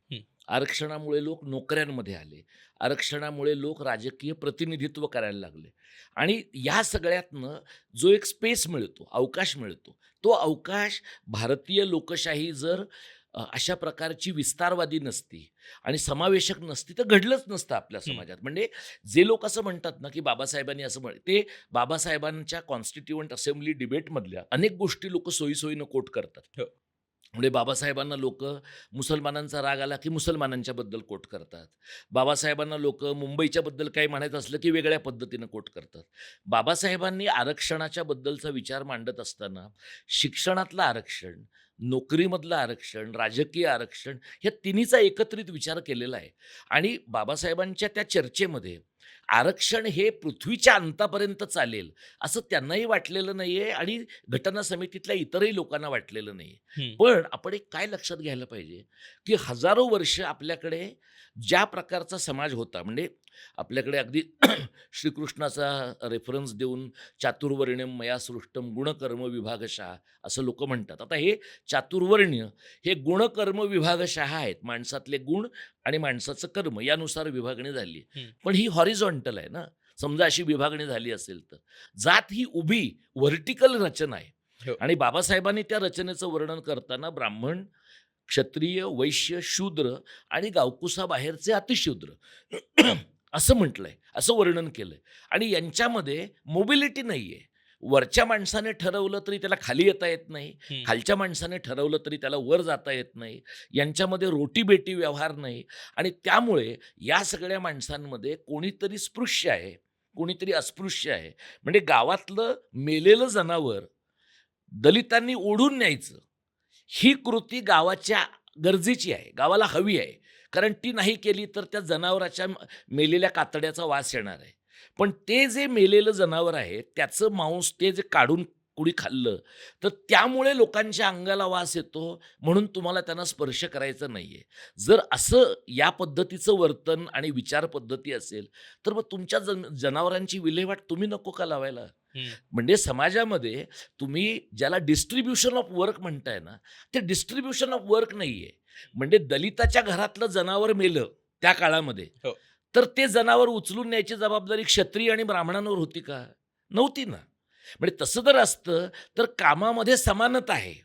आरक्षणामुळे लोक नोकऱ्यांमध्ये आले, आरक्षणामुळे लोक राजकीय प्रतिनिधित्व करायला लागले आणि या सगळ्यातनं जो एक स्पेस मिळतो, अवकाश मिळतो, तो अवकाश भारतीय लोकशाही जर अशा प्रकारची विस्तारवादी नसती आणि समावेशक नसती तर घडलंच नसतं आपल्या समाजात. म्हणजे जे लोक असं म्हणतात ना, की बाबासाहेबांनी असं ते बाबासाहेबांच्या कॉन्स्टिट्युएंट असेंब्ली डिबेटमधल्या अनेक गोष्टी लोक सोयीसोयीनं कोट करतात. म्हणजे बाबासाहेबांना लोक मुसलमानांचा राग आला की मुसलमानांच्याबद्दल कोट करतात, बाबासाहेबांना लोक मुंबईच्याबद्दल काही म्हणायचं असलं की वेगळ्या पद्धतीनं कोट करतात. बाबासाहेबांनी आरक्षणाच्या बद्दलचा विचार मांडत असताना शिक्षणातलं आरक्षण, नोकरीमधलं आरक्षण, राजकीय आरक्षण, ह्या तिन्हीचा एकत्रित विचार केलेला आहे आणि बाबासाहेबांच्या त्या चर्चेमध्ये आरक्षण हे पृथ्वीच्या अंतापर्यंत चालेल असं त्यांनाही वाटलेलं नाहीये आणि घटना समितीतल्या इतरही लोकांना वाटलेलं नाहीये. हं. पण आपण एक काय लक्षात घ्यायला पाहिजे, की हजारो वर्ष आपल्याकडे ज्या प्रकारचा समाज होता, म्हणजे आपल्याकडे अगदी श्रीकृष्णाचा रेफरन्स देऊन चातुर्वर्ण्यम मया सृष्टम गुणकर्म विभागशः असं लोक म्हणतात. आता हे चातुर्वर्ण्य हे गुणकर्म विभागशः आहेत. माणसातले गुण आणि माणसाचं कर्म यानुसार विभागणी झाली. हं. पण ही हॉरिझॉन्टल आहे ना. समजा अशी विभागणी झाली असेल तर जात ही उभी व्हर्टिकल रचना आहे. हो. आणि बाबासाहेबांनी त्या रचनेचं वर्णन करताना ब्राह्मण, क्षत्रिय, वैश्य, शूद्र आणि गावकुसाबाहेरचे अतिशूद्र असं म्हटलंय, असं वर्णन केलंय. आणि यांच्यामध्ये मोबिलिटी नाहीये. वरच्या माणसाने ठरवलं तरी त्याला खाली येता येत नाही, हं. खालच्या माणसाने ठरवलं तरी त्याला वर जाता येत नाही. यांच्यामध्ये रोटीबेटी व्यवहार नाही. आणि त्यामुळे या सगळ्या माणसांमध्ये कोणीतरी स्पृश्य आहे, कोणीतरी अस्पृश्य आहे. म्हणजे गावातलं मेलेलं जनावर दलितांनी ओढून न्यायचं ही कृती गावाच्या गरजेची आहे, गावाला हवी आहे. कारण ती नाही केली तर त्या जनावराच्या मेलेल्या कातड्याचा वास येणार आहे. पण ते जे मेलेलं जनावर आहे त्याचं मांस ते जे काढून कुणी खाल्लं तर त्यामुळे लोकांच्या अंगाला वास येतो, म्हणून तुम्हाला त्यांना स्पर्श करायचा नाहीये. जर असं या पद्धतीचं वर्तन आणि विचार पद्धती असेल तर मग तुमच्या जनावरांची विल्हेवाट तुम्ही नको का लावायला? हं. म्हणजे समाजामध्ये तुम्ही ज्याला डिस्ट्रीब्युशन ऑफ वर्क म्हणताय ना, ते डिस्ट्रीब्युशन ऑफ वर्क नाहीये. म्हणजे दलिताच्या घरातलं जनावर मेलं त्या काळामध्ये, हो. तर ते जनावर उचलून न्यायची जबाबदारी क्षत्रिय आणि ब्राह्मणांवर होती का? नव्हती ना. म्हणजे तसं जर असतं तर कामामध्ये समानता आहे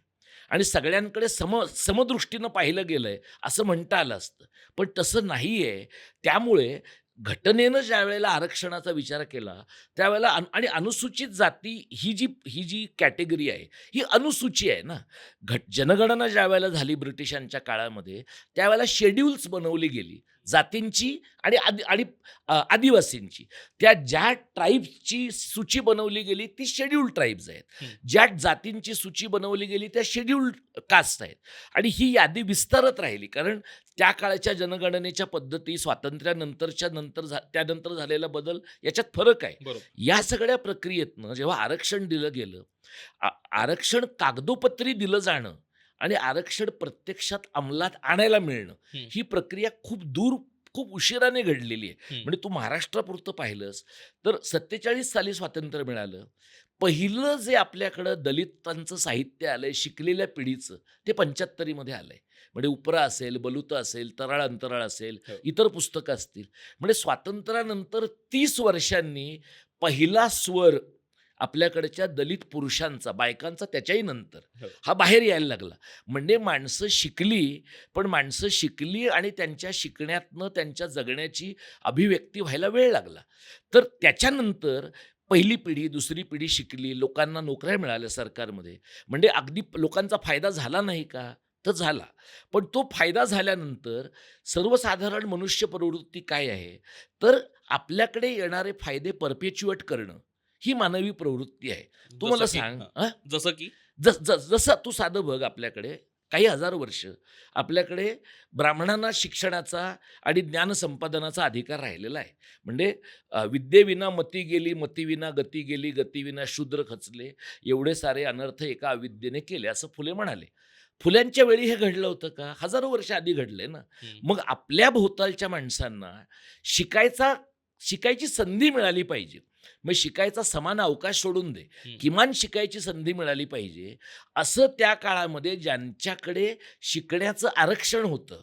आणि सगळ्यांकडे समदृष्टीनं पाहिलं गेलंय असं म्हणता आलं असतं. पण तसं नाहीये. त्यामुळे घटनेनं ज्या वेळेला आरक्षणाचा विचार केला त्यावेळेला आणि अनुसूचित जाती ही जी कॅटेगरी आहे ही अनुसूची आहे ना. जनगणना ज्या वेळेला झाली ब्रिटिशांच्या काळामध्ये त्यावेळेला शेड्यूल्स बनवली गेली जातींची आणि आदिवासींची. त्या ज्या ट्राईब्सची सूची बनवली गेली ती शेड्यूल्ड ट्राईब्स आहेत. ज्या जातींची सूची बनवली गेली त्या शेड्यूल्ड कास्ट आहेत. आणि ही यादी विस्तारत राहिली कारण त्या काळच्या जनगणनेच्या पद्धती त्यानंतर झालेला बदल याच्यात फरक आहे. बरोबर. या सगळ्या प्रक्रियेतनं जेव्हा आरक्षण दिलं गेलं, आरक्षण कागदोपत्री दिलं जाणं आणि आरक्षण प्रत्यक्षात अंमलात आणायला मिळणं हं. ही प्रक्रिया खूप उशिराने घडलेली आहे. हं. म्हणजे तू महाराष्ट्रापुरतं पाहिलंस तर 47 साली स्वातंत्र्य मिळालं. पहिलं जे आपल्याकडं दलितांचं साहित्य आलंय शिकलेल्या पिढीचं ते 75 मध्ये आलंय. म्हणजे उपरा असेल, बलुत असेल, तराळ अंतराळ असेल, हो. इतर पुस्तकं असतील. म्हणजे स्वातंत्र्यानंतर 30 वर्षांनी पहिला स्वर आपल्याकडच्या दलित पुरुषांचा, बायकांचा त्याच्याही नंतर हो. हा बाहेर यायला लागला. म्हणजे माणसं शिकली, पण माणसं शिकली आणि त्यांच्या शिकण्यातनं त्यांच्या जगण्याची अभिव्यक्ती व्हायला वेळ लागला. तर त्याच्यानंतर पहिली पिढी, दुसरी पिढी शिकली, लोकांना नोकऱ्या मिळाल्या सरकारमध्ये. म्हणजे अगदी लोकांचा फायदा झाला नाही का? तर झाला. पण तो फायदा झाल्यानंतर सर्वसाधारण मनुष्य प्रवृत्ती काय आहे? तर आपल्याकडे येणारे फायदे परपेच्युएट करणं ही मानवी प्रवृत्ती आहे. तू मला जसं की- सांग, हां. जसं की जसं तू साधं बघ, आपल्याकडे काही हजार वर्ष आपल्याकडे ब्राह्मणांना शिक्षणाचा आणि ज्ञान संपादनाचा अधिकार राहिलेला आहे. म्हणजे विद्येविना मती गेली, मतीविना गती गेली, गतीविना शूद्र खचले, एवढे सारे अनर्थ एका अविद्येने केले असं फुले म्हणाले. फुल्यांच्या वेळी हे घडलं होतं का? हजारो वर्ष आधी घडलंय ना. हं. मग आपल्या भोवतालच्या माणसांना शिकायची संधी मिळाली पाहिजे. मग शिकायचा समान अवकाश सोडून दे, हं. किमान शिकायची संधी मिळाली पाहिजे. असं त्या काळामध्ये ज्यांच्याकडे शिकण्याचं आरक्षण होतं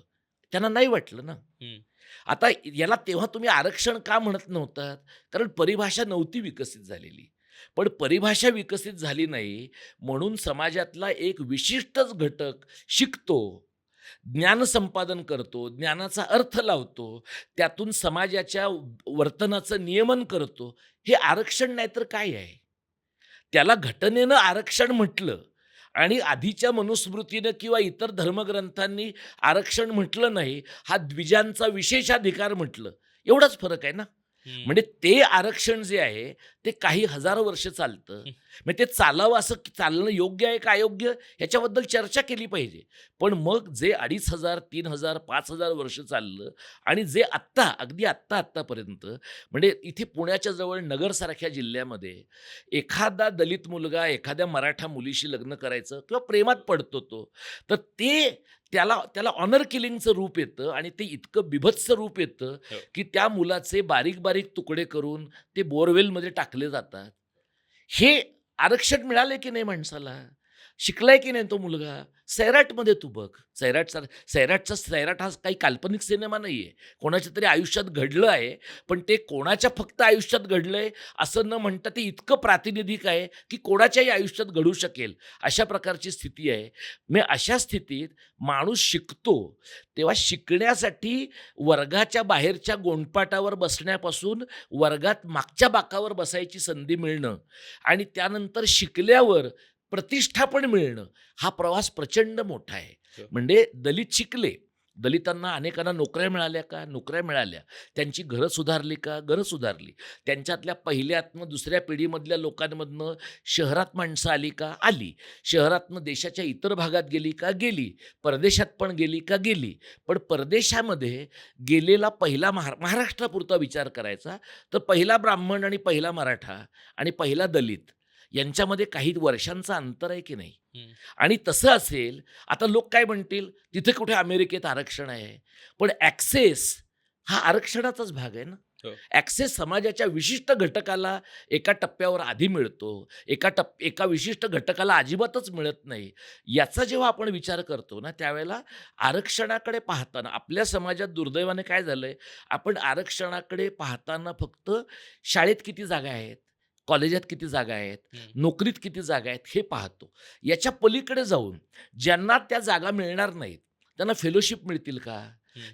त्यांना नाही वाटलं ना. हं. आता याला तेव्हा तुम्ही आरक्षण का म्हणत नव्हतात? कारण परिभाषा नव्हती विकसित झालेली. पण परिभाषा विकसित झाली नाही म्हणून समाजातला एक विशिष्टच घटक शिकतो, ज्ञान संपादन करतो, ज्ञानाचा अर्थ लावतो, त्यातून समाजाच्या वर्तनाचं नियमन करतो. हे आरक्षण नाही तर काय आहे? त्याला घटनेनं आरक्षण म्हटलं आणि आधीच्या मनुस्मृतीनं किंवा इतर धर्मग्रंथांनी आरक्षण म्हटलं नाही. हा द्विजांचा विशेषाधिकार म्हटलं. एवढाच फरक आहे ना. हं. म्हणजे ते आरक्षण जे आहे ते काही हजारो वर्ष चालतं मग ते चालावं असं चालणं योग्य आहे का अयोग्य ह्याच्याबद्दल चर्चा केली पाहिजे. पण मग जे 2,500, 3,000, 5,000 वर्ष चाललं आणि जे आत्ता अगदी आत्तापर्यंत म्हणजे इथे पुण्याच्या जवळ नगरसारख्या जिल्ह्यामध्ये एखादा दलित मुलगा एखाद्या मराठा मुलीशी लग्न करायचं किंवा प्रेमात पडतो तो, तर त्याला ऑनर किलिंगचं रूप येतं आणि ते इतकं बिभत्स रूप येतं की त्या मुलाचे बारीक बारीक तुकडे करून ते बोरवेलमध्ये टाकले जातात. हे आरक्षण मिळाले की नाही माणसाला? शिकलाय की नाही तो मुलगा? सैराटमध्ये तू बघ. सैराट हा काही काल्पनिक सिनेमा नाही आहे. कोणाच्या तरी आयुष्यात घडलं आहे, पण ते कोणाच्या फक्त आयुष्यात घडलंय असं न म्हणता ते इतकं प्रातिनिधिक आहे की कोणाच्याही आयुष्यात घडू शकेल, अशा प्रकारची स्थिती आहे. मग अशा स्थितीत माणूस शिकतो, तेव्हा शिकण्यासाठी वर्गाच्या बाहेरच्या गोंडपाटावर बसण्यापासून वर्गात मागच्या बाकावर बसायची संधी मिळणं आणि त्यानंतर शिकल्यावर प्रतिष्ठापन मिळणं, हा प्रवास प्रचंड मोठा आहे. म्हणजे दलित शिकले, दलितांना अनेकांना नोकऱ्या मिळाल्या का? नोकऱ्या मिळाल्या. त्यांची घरं सुधारली का? घरं सुधारली. त्यांच्यातल्या पहिल्यातनं दुसऱ्या पिढीमधल्या लोकांमधनं शहरात माणसं आली का? आली. शहरातनं देशाच्या इतर भागात गेली का? गेली. परदेशात पण गेली का? गेली. पण परदेशामध्ये गेलेला पहिला महाराष्ट्रापुरता विचार करायचा तर पहिला ब्राह्मण आणि पहिला मराठा आणि पहिला दलित यांच्यामध्ये काही वर्षांचं अंतर आहे की नाही? आणि तसं असेल, आता लोक काय म्हणतील, तिथे कुठे अमेरिकेत आरक्षण आहे? पण ॲक्सेस हा आरक्षणाचाच भाग आहे ना. ॲक्सेस समाजाच्या विशिष्ट घटकाला एका टप्प्यावर आधी मिळतो, एका विशिष्ट घटकाला अजिबातच मिळत नाही. याचा जेव्हा आपण विचार करतो ना, त्यावेळेला आरक्षणाकडे पाहताना आपल्या समाजात दुर्दैवाने काय झालंय, आपण आरक्षणाकडे पाहताना फक्त शाळेत किती जागा आहेत, कॉलेजात किती जागा आहेत, नोकरीत किती जागा आहेत हे पाहतो. याच्या पलीकडे जाऊन ज्यांना त्या जागा मिळणार नाहीत त्यांना फेलोशिप मिळतील का?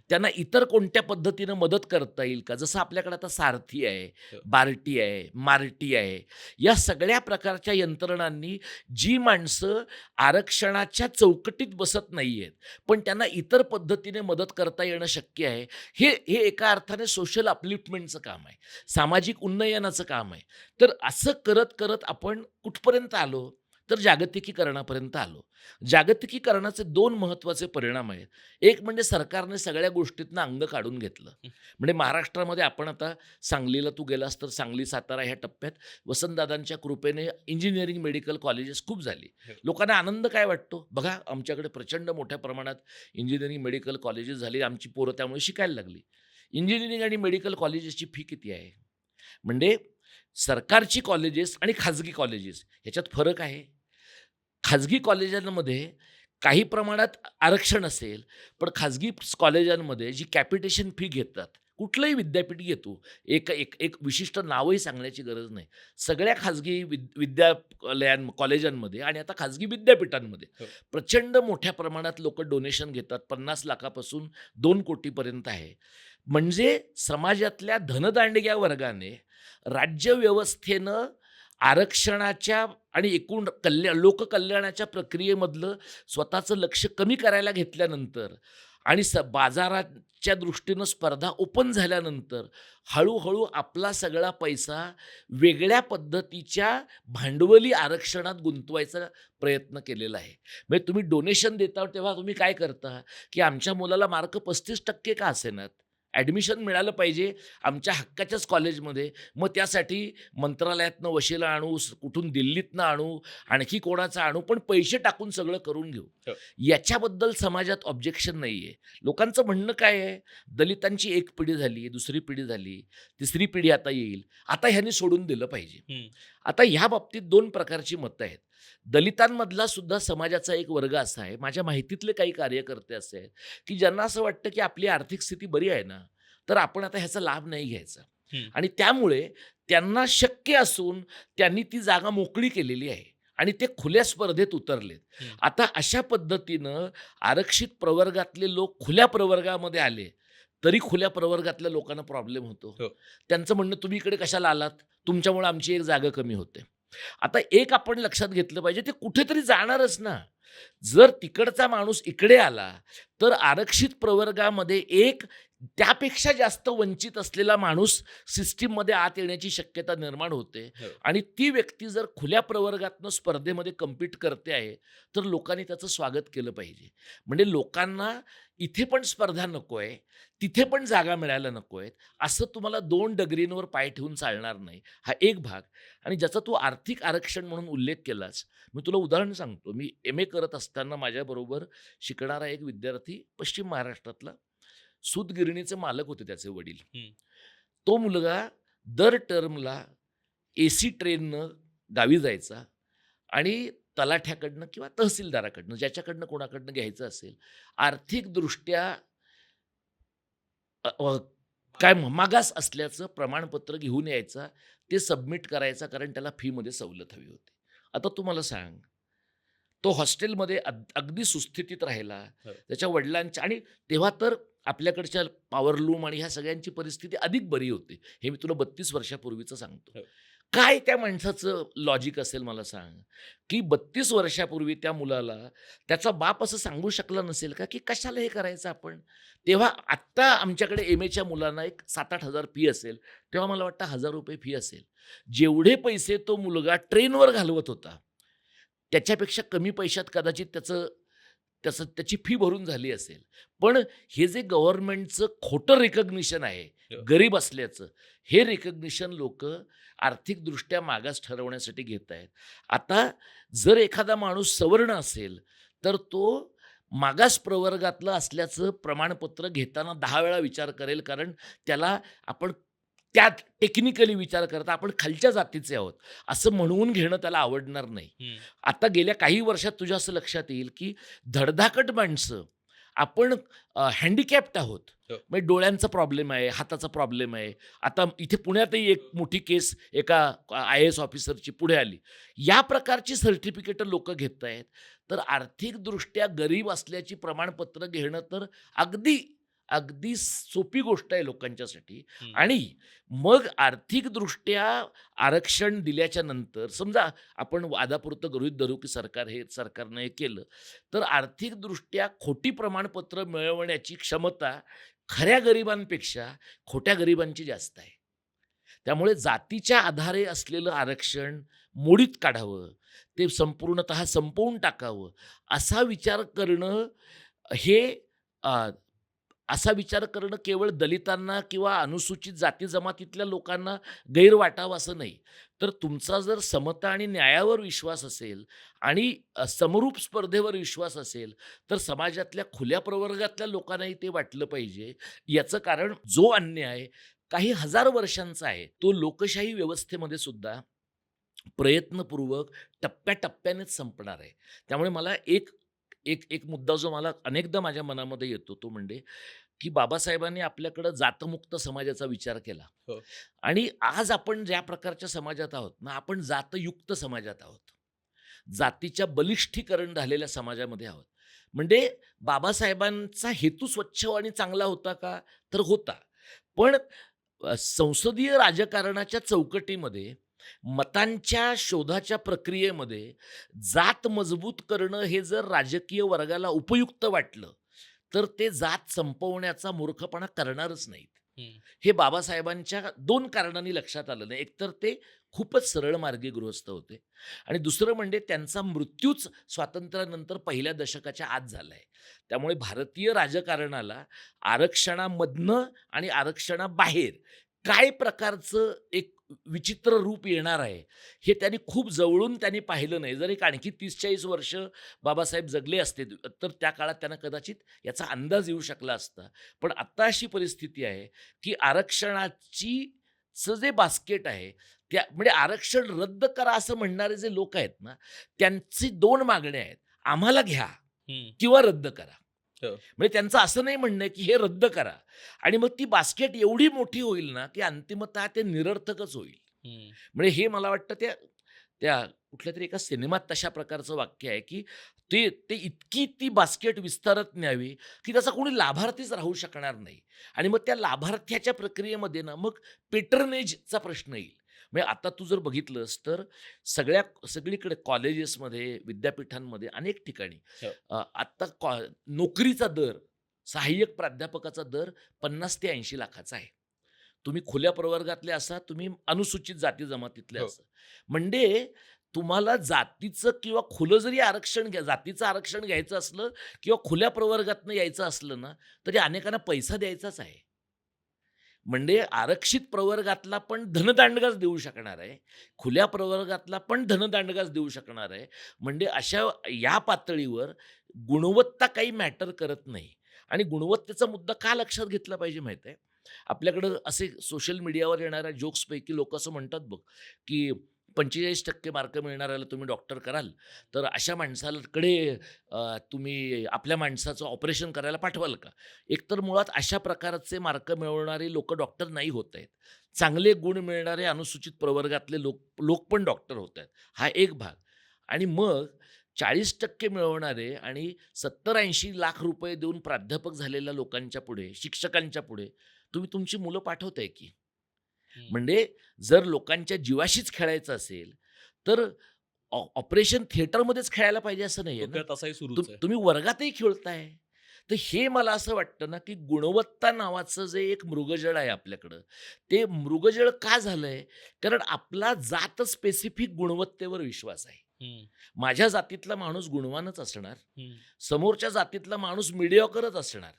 त्यांना इतर कोणत्या पद्धतीनं मदत करता येईल का? जसं आपल्याकडे आता सारथी आहे, बार्टी आहे, मार्टी आहे, या सगळ्या प्रकारच्या यंत्रणांनी जी माणसं आरक्षणाच्या चौकटीत बसत नाही आहेत पण त्यांना इतर पद्धतीने मदत करता येणं शक्य आहे, हे एका अर्थाने सोशल अपलिफ्टमेंटचं काम आहे, सामाजिक उन्नयनाचं काम आहे. तर असं करत करत आपण कुठपर्यंत आलो? तर जागतिकीकरणापर्यंत आलो. जागतिकीकरणाचे 2 महत्त्वाचे परिणाम आहेत. एक म्हणजे सरकारने सगळ्या गोष्टीतनं अंग काढून घेतलं. म्हणजे महाराष्ट्रामध्ये आपण आता सांगलीला तू गेलास तर सांगली, सातारा ह्या टप्प्यात वसंतदादांच्या कृपेने इंजिनिअरिंग मेडिकल कॉलेजेस खूप झाली. लोकांना आनंद काय वाटतो? बघा, आमच्याकडे प्रचंड मोठ्या प्रमाणात इंजिनिअरिंग मेडिकल कॉलेजेस झाली, आमची पोरं त्यामुळे शिकायला लागली. इंजिनिअरिंग आणि मेडिकल कॉलेजेसची फी किती आहे? म्हणजे सरकारची कॉलेजेस आणि खाजगी कॉलेजेस ह्याच्यात फरक आहे. खाजगी कॉलेजांमध्ये काही प्रमाणात आरक्षण असेल, पण खाजगी कॉलेजांमध्ये जी कॅपिटेशन फी घेतात, कुठलंही विद्यापीठ घेतो, एक विशिष्ट नावही सांगण्याची गरज नाही. सगळ्या खाजगी कॉलेजांमध्ये आणि आता खाजगी विद्यापीठांमध्ये प्रचंड मोठ्या प्रमाणात लोक डोनेशन घेतात. 50 लाखापासून 2 कोटीपर्यंत आहे. म्हणजे समाजातल्या धनदांडग्या वर्गाने राज्यव्यवस्थेनं आरक्षणाच्या आणि एकूण लोककल्याणाच्या प्रक्रियेमधलं स्वतःचं लक्ष कमी करायला घेतल्यानंतर आणि बाजाराच्या दृष्टीनं स्पर्धा ओपन झाल्यानंतर हळूहळू आपला सगळा पैसा वेगळ्या पद्धतीच्या भांडवली आरक्षणात गुंतवायचा प्रयत्न केलेला आहे. म्हणजे तुम्ही डोनेशन देता तेव्हा तुम्ही काय करता की आमच्या मुलाला मार्क 35% का असेनात, ॲडमिशन मिळालं पाहिजे आमच्या हक्काच्याच कॉलेजमध्ये, मग त्यासाठी मंत्रालयातनं वशिला आणू, कुठून दिल्लीतनं आणू, आणखी कोणाचं आणू, पण पैसे टाकून सगळं करून घेऊ. याच्याबद्दल समाजात ऑब्जेक्शन नाही आहे. लोकांचं म्हणणं काय आहे, दलितांची एक पिढी झाली, दुसरी पिढी झाली, तिसरी पिढी आता येईल, आता ह्यांनी सोडून दिलं पाहिजे. आता ह्या बाबतीत 2 प्रकारची मतं आहेत. दलितांमधला सुद्धा समाजाचा एक वर्ग असा आहे, माझ्या माहितीतले काही कार्यकर्ते असे आहेत की ज्यांना असं वाटतं की आपली आर्थिक स्थिती बरी आहे ना, तर आपण आता ह्याचा लाभ नाही घ्यायचा, आणि त्यामुळे त्यांना शक्य असून त्यांनी ती जागा मोकळी केलेली आहे आणि ते खुल्या स्पर्धेत उतरलेत. आता अशा पद्धतीनं आरक्षित प्रवर्गातले लोक खुल्या प्रवर्गामध्ये आले तरी खुल्या प्रवर्गातल्या लोकांना प्रॉब्लेम होतो. त्यांचं म्हणणं, तुम्ही इकडे कशाला आलात, तुमच्यामुळे आमची एक जागा कमी होते. आता एक आपण लक्षात घेतलं पाहिजे, ते कुठेतरी जाणारच ना. जर तिकडचा माणूस इकडे आला तर आरक्षित प्रवर्गामध्ये एक त्यापेक्षा जास्त वंचित असलेला माणूस सिस्टीममध्ये आत येण्याची शक्यता निर्माण होते. हो. आणि ती व्यक्ती जर खुल्या प्रवर्गातनं स्पर्धेमध्ये कम्पीट करते आहे, तर लोकांनी त्याचं स्वागत केलं पाहिजे. म्हणजे लोकांना इथे पण स्पर्धा नको आहे, तिथे पण जागा मिळायला नको आहेत, असं तुम्हाला 2 डगरींवर पाय ठेवून चालणार नाही. हा एक भाग. आणि ज्याचा तू आर्थिक आरक्षण म्हणून उल्लेख केलास, मी तुला उदाहरण सांगतो. मी MA करत असताना माझ्याबरोबर शिकणारा एक विद्यार्थी पश्चिम महाराष्ट्रातला, सूतगिरणीचे मालक होते त्याचे वडील. हं. तो मुलगा दर टर्मला AC ट्रेननं गावी जायचा आणि तलाठ्याकडनं किंवा तहसीलदाराकडनं, ज्याच्याकडनं कोणाकडनं घ्यायचं असेल, आर्थिकदृष्ट्या अ, अ, मागास असल्याचं प्रमाणपत्र घेऊन यायचा. ते सबमिट करायचा, कारण त्याला फीमध्ये सवलत हवी होती. आता तू मला सांग, तो हॉस्टेलमध्ये अगदी सुस्थितीत राहिला. हो. त्याच्या वडिलांच्या, आणि तेव्हा तर आपल्याकडच्या पॉवरलूम आणि ह्या सगळ्यांची परिस्थिती अधिक बरी होती. हे मी तुला 32 वर्षापूर्वीचं सांगतो. हो. काय त्या माणसाचं लॉजिक असेल मला सांग, की 32 वर्षापूर्वी त्या मुलाला त्याचा बाप असं सांगू शकला नसेल का, की कशाला हे करायचं आपण? तेव्हा आत्ता आमच्याकडे MAच्या मुलांना एक 7-8 हजार फी असेल, तेव्हा मला वाटतं ₹1000 फी असेल. जेवढे पैसे तो मुलगा ट्रेनवर घालवत होता, त्याच्यापेक्षा कमी पैशात कदाचित त्याची फी भरून झाली असेल. पण हे जे गव्हर्नमेंटचं खोटं रिकग्निशन आहे हो. गरीब असल्याचं, हे रिकग्निशन लोकं आर्थिकदृष्ट्या मागास ठरवण्यासाठी घेत आहेत. आता जर एखादा माणूस सवर्ण असेल, तर तो मागास प्रवर्गातला असल्याचं प्रमाणपत्र घेताना 10 वेळा विचार करेल, कारण त्याला आपण त्यात टेक्निकली विचार करता आपण खालच्या जातीचे आहोत असं म्हणून घेणं त्याला आवडणार नाही. हं. आता गेल्या काही वर्षात तुझ्या असं लक्षात येईल, की धडधाकट माणसं आपण हँडिकॅप्ड आहोत. हो. म्हणजे डोळ्यांचा प्रॉब्लेम आहे, हाताचा प्रॉब्लेम आहे. आता इथे पुण्यातही एक मोठी केस एका IAS ऑफिसरची पुढे आली. या प्रकारची सर्टिफिकेटं लोकं घेत आहेत. तर आर्थिकदृष्ट्या गरीब असल्याची प्रमाणपत्र घेणं तर अगदी अगदी सोपी गोष्ट आहे लोकांच्यासाठी. हं. आणि मग आर्थिकदृष्ट्या आरक्षण दिल्याच्या नंतर समजा आपण वादापुरतं गृहीत धरू की सरकारनं हे केलं, तर आर्थिकदृष्ट्या खोटी प्रमाणपत्र मिळवण्याची क्षमता खऱ्या गरिबांपेक्षा खोट्या गरिबांची जास्त आहे. त्यामुळे जातीच्या आधारे असलेलं आरक्षण मोडीत काढावं, ते संपूर्णतः संपवून टाकावं, असा विचार करणं हे असा विचार करणं केवळ दलितांना किंवा अनुसूचित जाती जमातीतल्या लोकांना गैर वाटावं असं नाही. तर तुमचा जर समता आणि न्यायावर विश्वास असेल आणि समरूप स्पर्धेवर विश्वास असेल, तर समाजातल्या खुल्या प्रवर्गातल्या लोकांनाही ते वाटलं पाहिजे. याचं कारण जो अन्याय काही हजार वर्षांचा आहे, तो लोकशाही व्यवस्थेमध्ये सुद्धा प्रयत्नपूर्वक टप्प्याटप्प्यानेच संपणार आहे. त्यामुळे मला एक एक एक मुद्दा जो मला अनेकदा माझ्या मनामध्ये येतो, तो म्हणजे की बाबासाहेबांनी आपल्याकडं जातमुक्त समाजाचा विचार केला. हो. आणि आज आपण ज्या प्रकारच्या समाजात आहोत ना, आपण जातयुक्त समाजात आहोत. जातीच्या बलिष्ठीकरण झालेल्या समाजामध्ये आहोत. म्हणजे बाबासाहेबांचा हेतू स्वच्छ आणि चांगला होता का? तर होता. पण संसदीय राजकारणाच्या चौकटीमध्ये मतांच्या शोधाच्या प्रक्रियेमध्ये जात मजबूत करणं हे जर राजकीय वर्गाला उपयुक्त वाटलं, तर ते जात संपवण्याचा मूर्खपणा करणारच नाहीत. हं. हे बाबासाहेबांच्या 2 कारणांनी लक्षात आलं नाही. एकतर ते खूपच सरळ मार्गी गृहस्थ होते आणि दुसरं म्हणजे त्यांचा मृत्यूच स्वातंत्र्यानंतर पहिल्या दशकाच्या आत झालाय. त्यामुळे भारतीय राजकारणाला आरक्षणामधनं आणि आरक्षणाबाहेर काय प्रकारचं एक विचित्र रूप येणार आहे, हे त्यांनी खूप जवळून त्यांनी पाहिलं नाही. जर एक आणखी 30-40 वर्ष बाबासाहेब जगले असते, तर त्या काळात त्यांना कदाचित याचा अंदाज येऊ शकला असता. पण आत्ता अशी परिस्थिती आहे, की जे बास्केट आहे, त्या म्हणजे आरक्षण रद्द करा असं म्हणणारे जे लोक आहेत ना, त्यांची 2 मागण्या आहेत. आम्हाला घ्या हं. किंवा रद्द करा. हो. म्हणजे त्यांचं असं नाही म्हणणं आहे, की हे रद्द करा. आणि मग ती बास्केट एवढी मोठी होईल ना, की अंतिमतः ते निरर्थकच होईल. हं. म्हणजे हे मला वाटतं त्या त्या कुठल्यातरी एका सिनेमात तशा प्रकारचं वाक्य आहे, की ते ते इतकी ती बास्केट विस्तारत न्यावी, की त्याचा कोणी लाभार्थीच राहू शकणार नाही. आणि मग त्या लाभार्थ्याच्या प्रक्रियेमध्ये ना मग पेट्रनेजचा प्रश्न येईल. म्हणजे आता तू जर बघितलंस तर सगळीकडे कॉलेजेसमध्ये, विद्यापीठांमध्ये अनेक ठिकाणी हो. आत्ता नोकरीचा दर सहाय्यक प्राध्यापकाचा दर 50 ते 80 लाखाचा आहे. तुम्ही खुल्या प्रवर्गातले असा, तुम्ही अनुसूचित जाती जमातीतले हो. असा. म्हणजे तुम्हाला जातीचं किंवा खुलं जरी आरक्षण जातीचं आरक्षण घ्यायचं असलं किंवा खुल्या प्रवर्गातनं यायचं असलं ना, तरी अनेकांना पैसा द्यायचाच आहे. म्हणजे आरक्षित प्रवर्गातला पण धनदांडगाच देऊ शकणार आहे. खुल्या प्रवर्गातला पण धनदांडगाच देऊ शकणार आहे. म्हणजे अशा या पातळीवर गुणवत्ता काही मॅटर करत नाही. आणि गुणवत्तेचा मुद्दा का लक्षात घेतला पाहिजे माहीत आहे? आपल्याकडं असे सोशल मीडियावर येणाऱ्या जोक्सपैकी लोकं असं म्हणतात बघ, की 45% मार्क मिळणाऱ्याला तुम्ही डॉक्टर कराल, तर अशा माणसाकडे तुम्ही आपल्या माणसाचं ऑपरेशन करायला पाठवाल का? एकतर मुळात अशा प्रकारचे मार्क मिळवणारे लोकं डॉक्टर नाही होत आहेत. चांगले गुण मिळणारे अनुसूचित प्रवर्गातले लोक लोक पण डॉक्टर होत आहेत. हा एक भाग. आणि मग 40% मिळवणारे आणि 70-80 लाख रुपये देऊन प्राध्यापक झालेल्या लोकांच्या पुढे, शिक्षकांच्या पुढे तुम्ही तुमची मुलं पाठवताय की? हं. म्हणजे जर लोकांच्या जीवाशीच खेळायचं असेल, तर ऑपरेशन थिएटरमध्येच खेळायला पाहिजे असं नाहीये ना. डोक्यात असाही सुरूच आहे. तुम्ही वर्गातही खेळताय. तर हे मला असं वाटतं ना, की गुणवत्ता नावाचं जे एक मृगजळ आहे आपल्याकडं, ते मृगजळ का झालंय? कारण आपला जात स्पेसिफिक गुणवत्तेवर विश्वास आहे. हं, माझ्या जातीतला माणूस गुणवानच असणार. हं. समोरच्या जातीतला माणूस मिडिऑकरच असणार.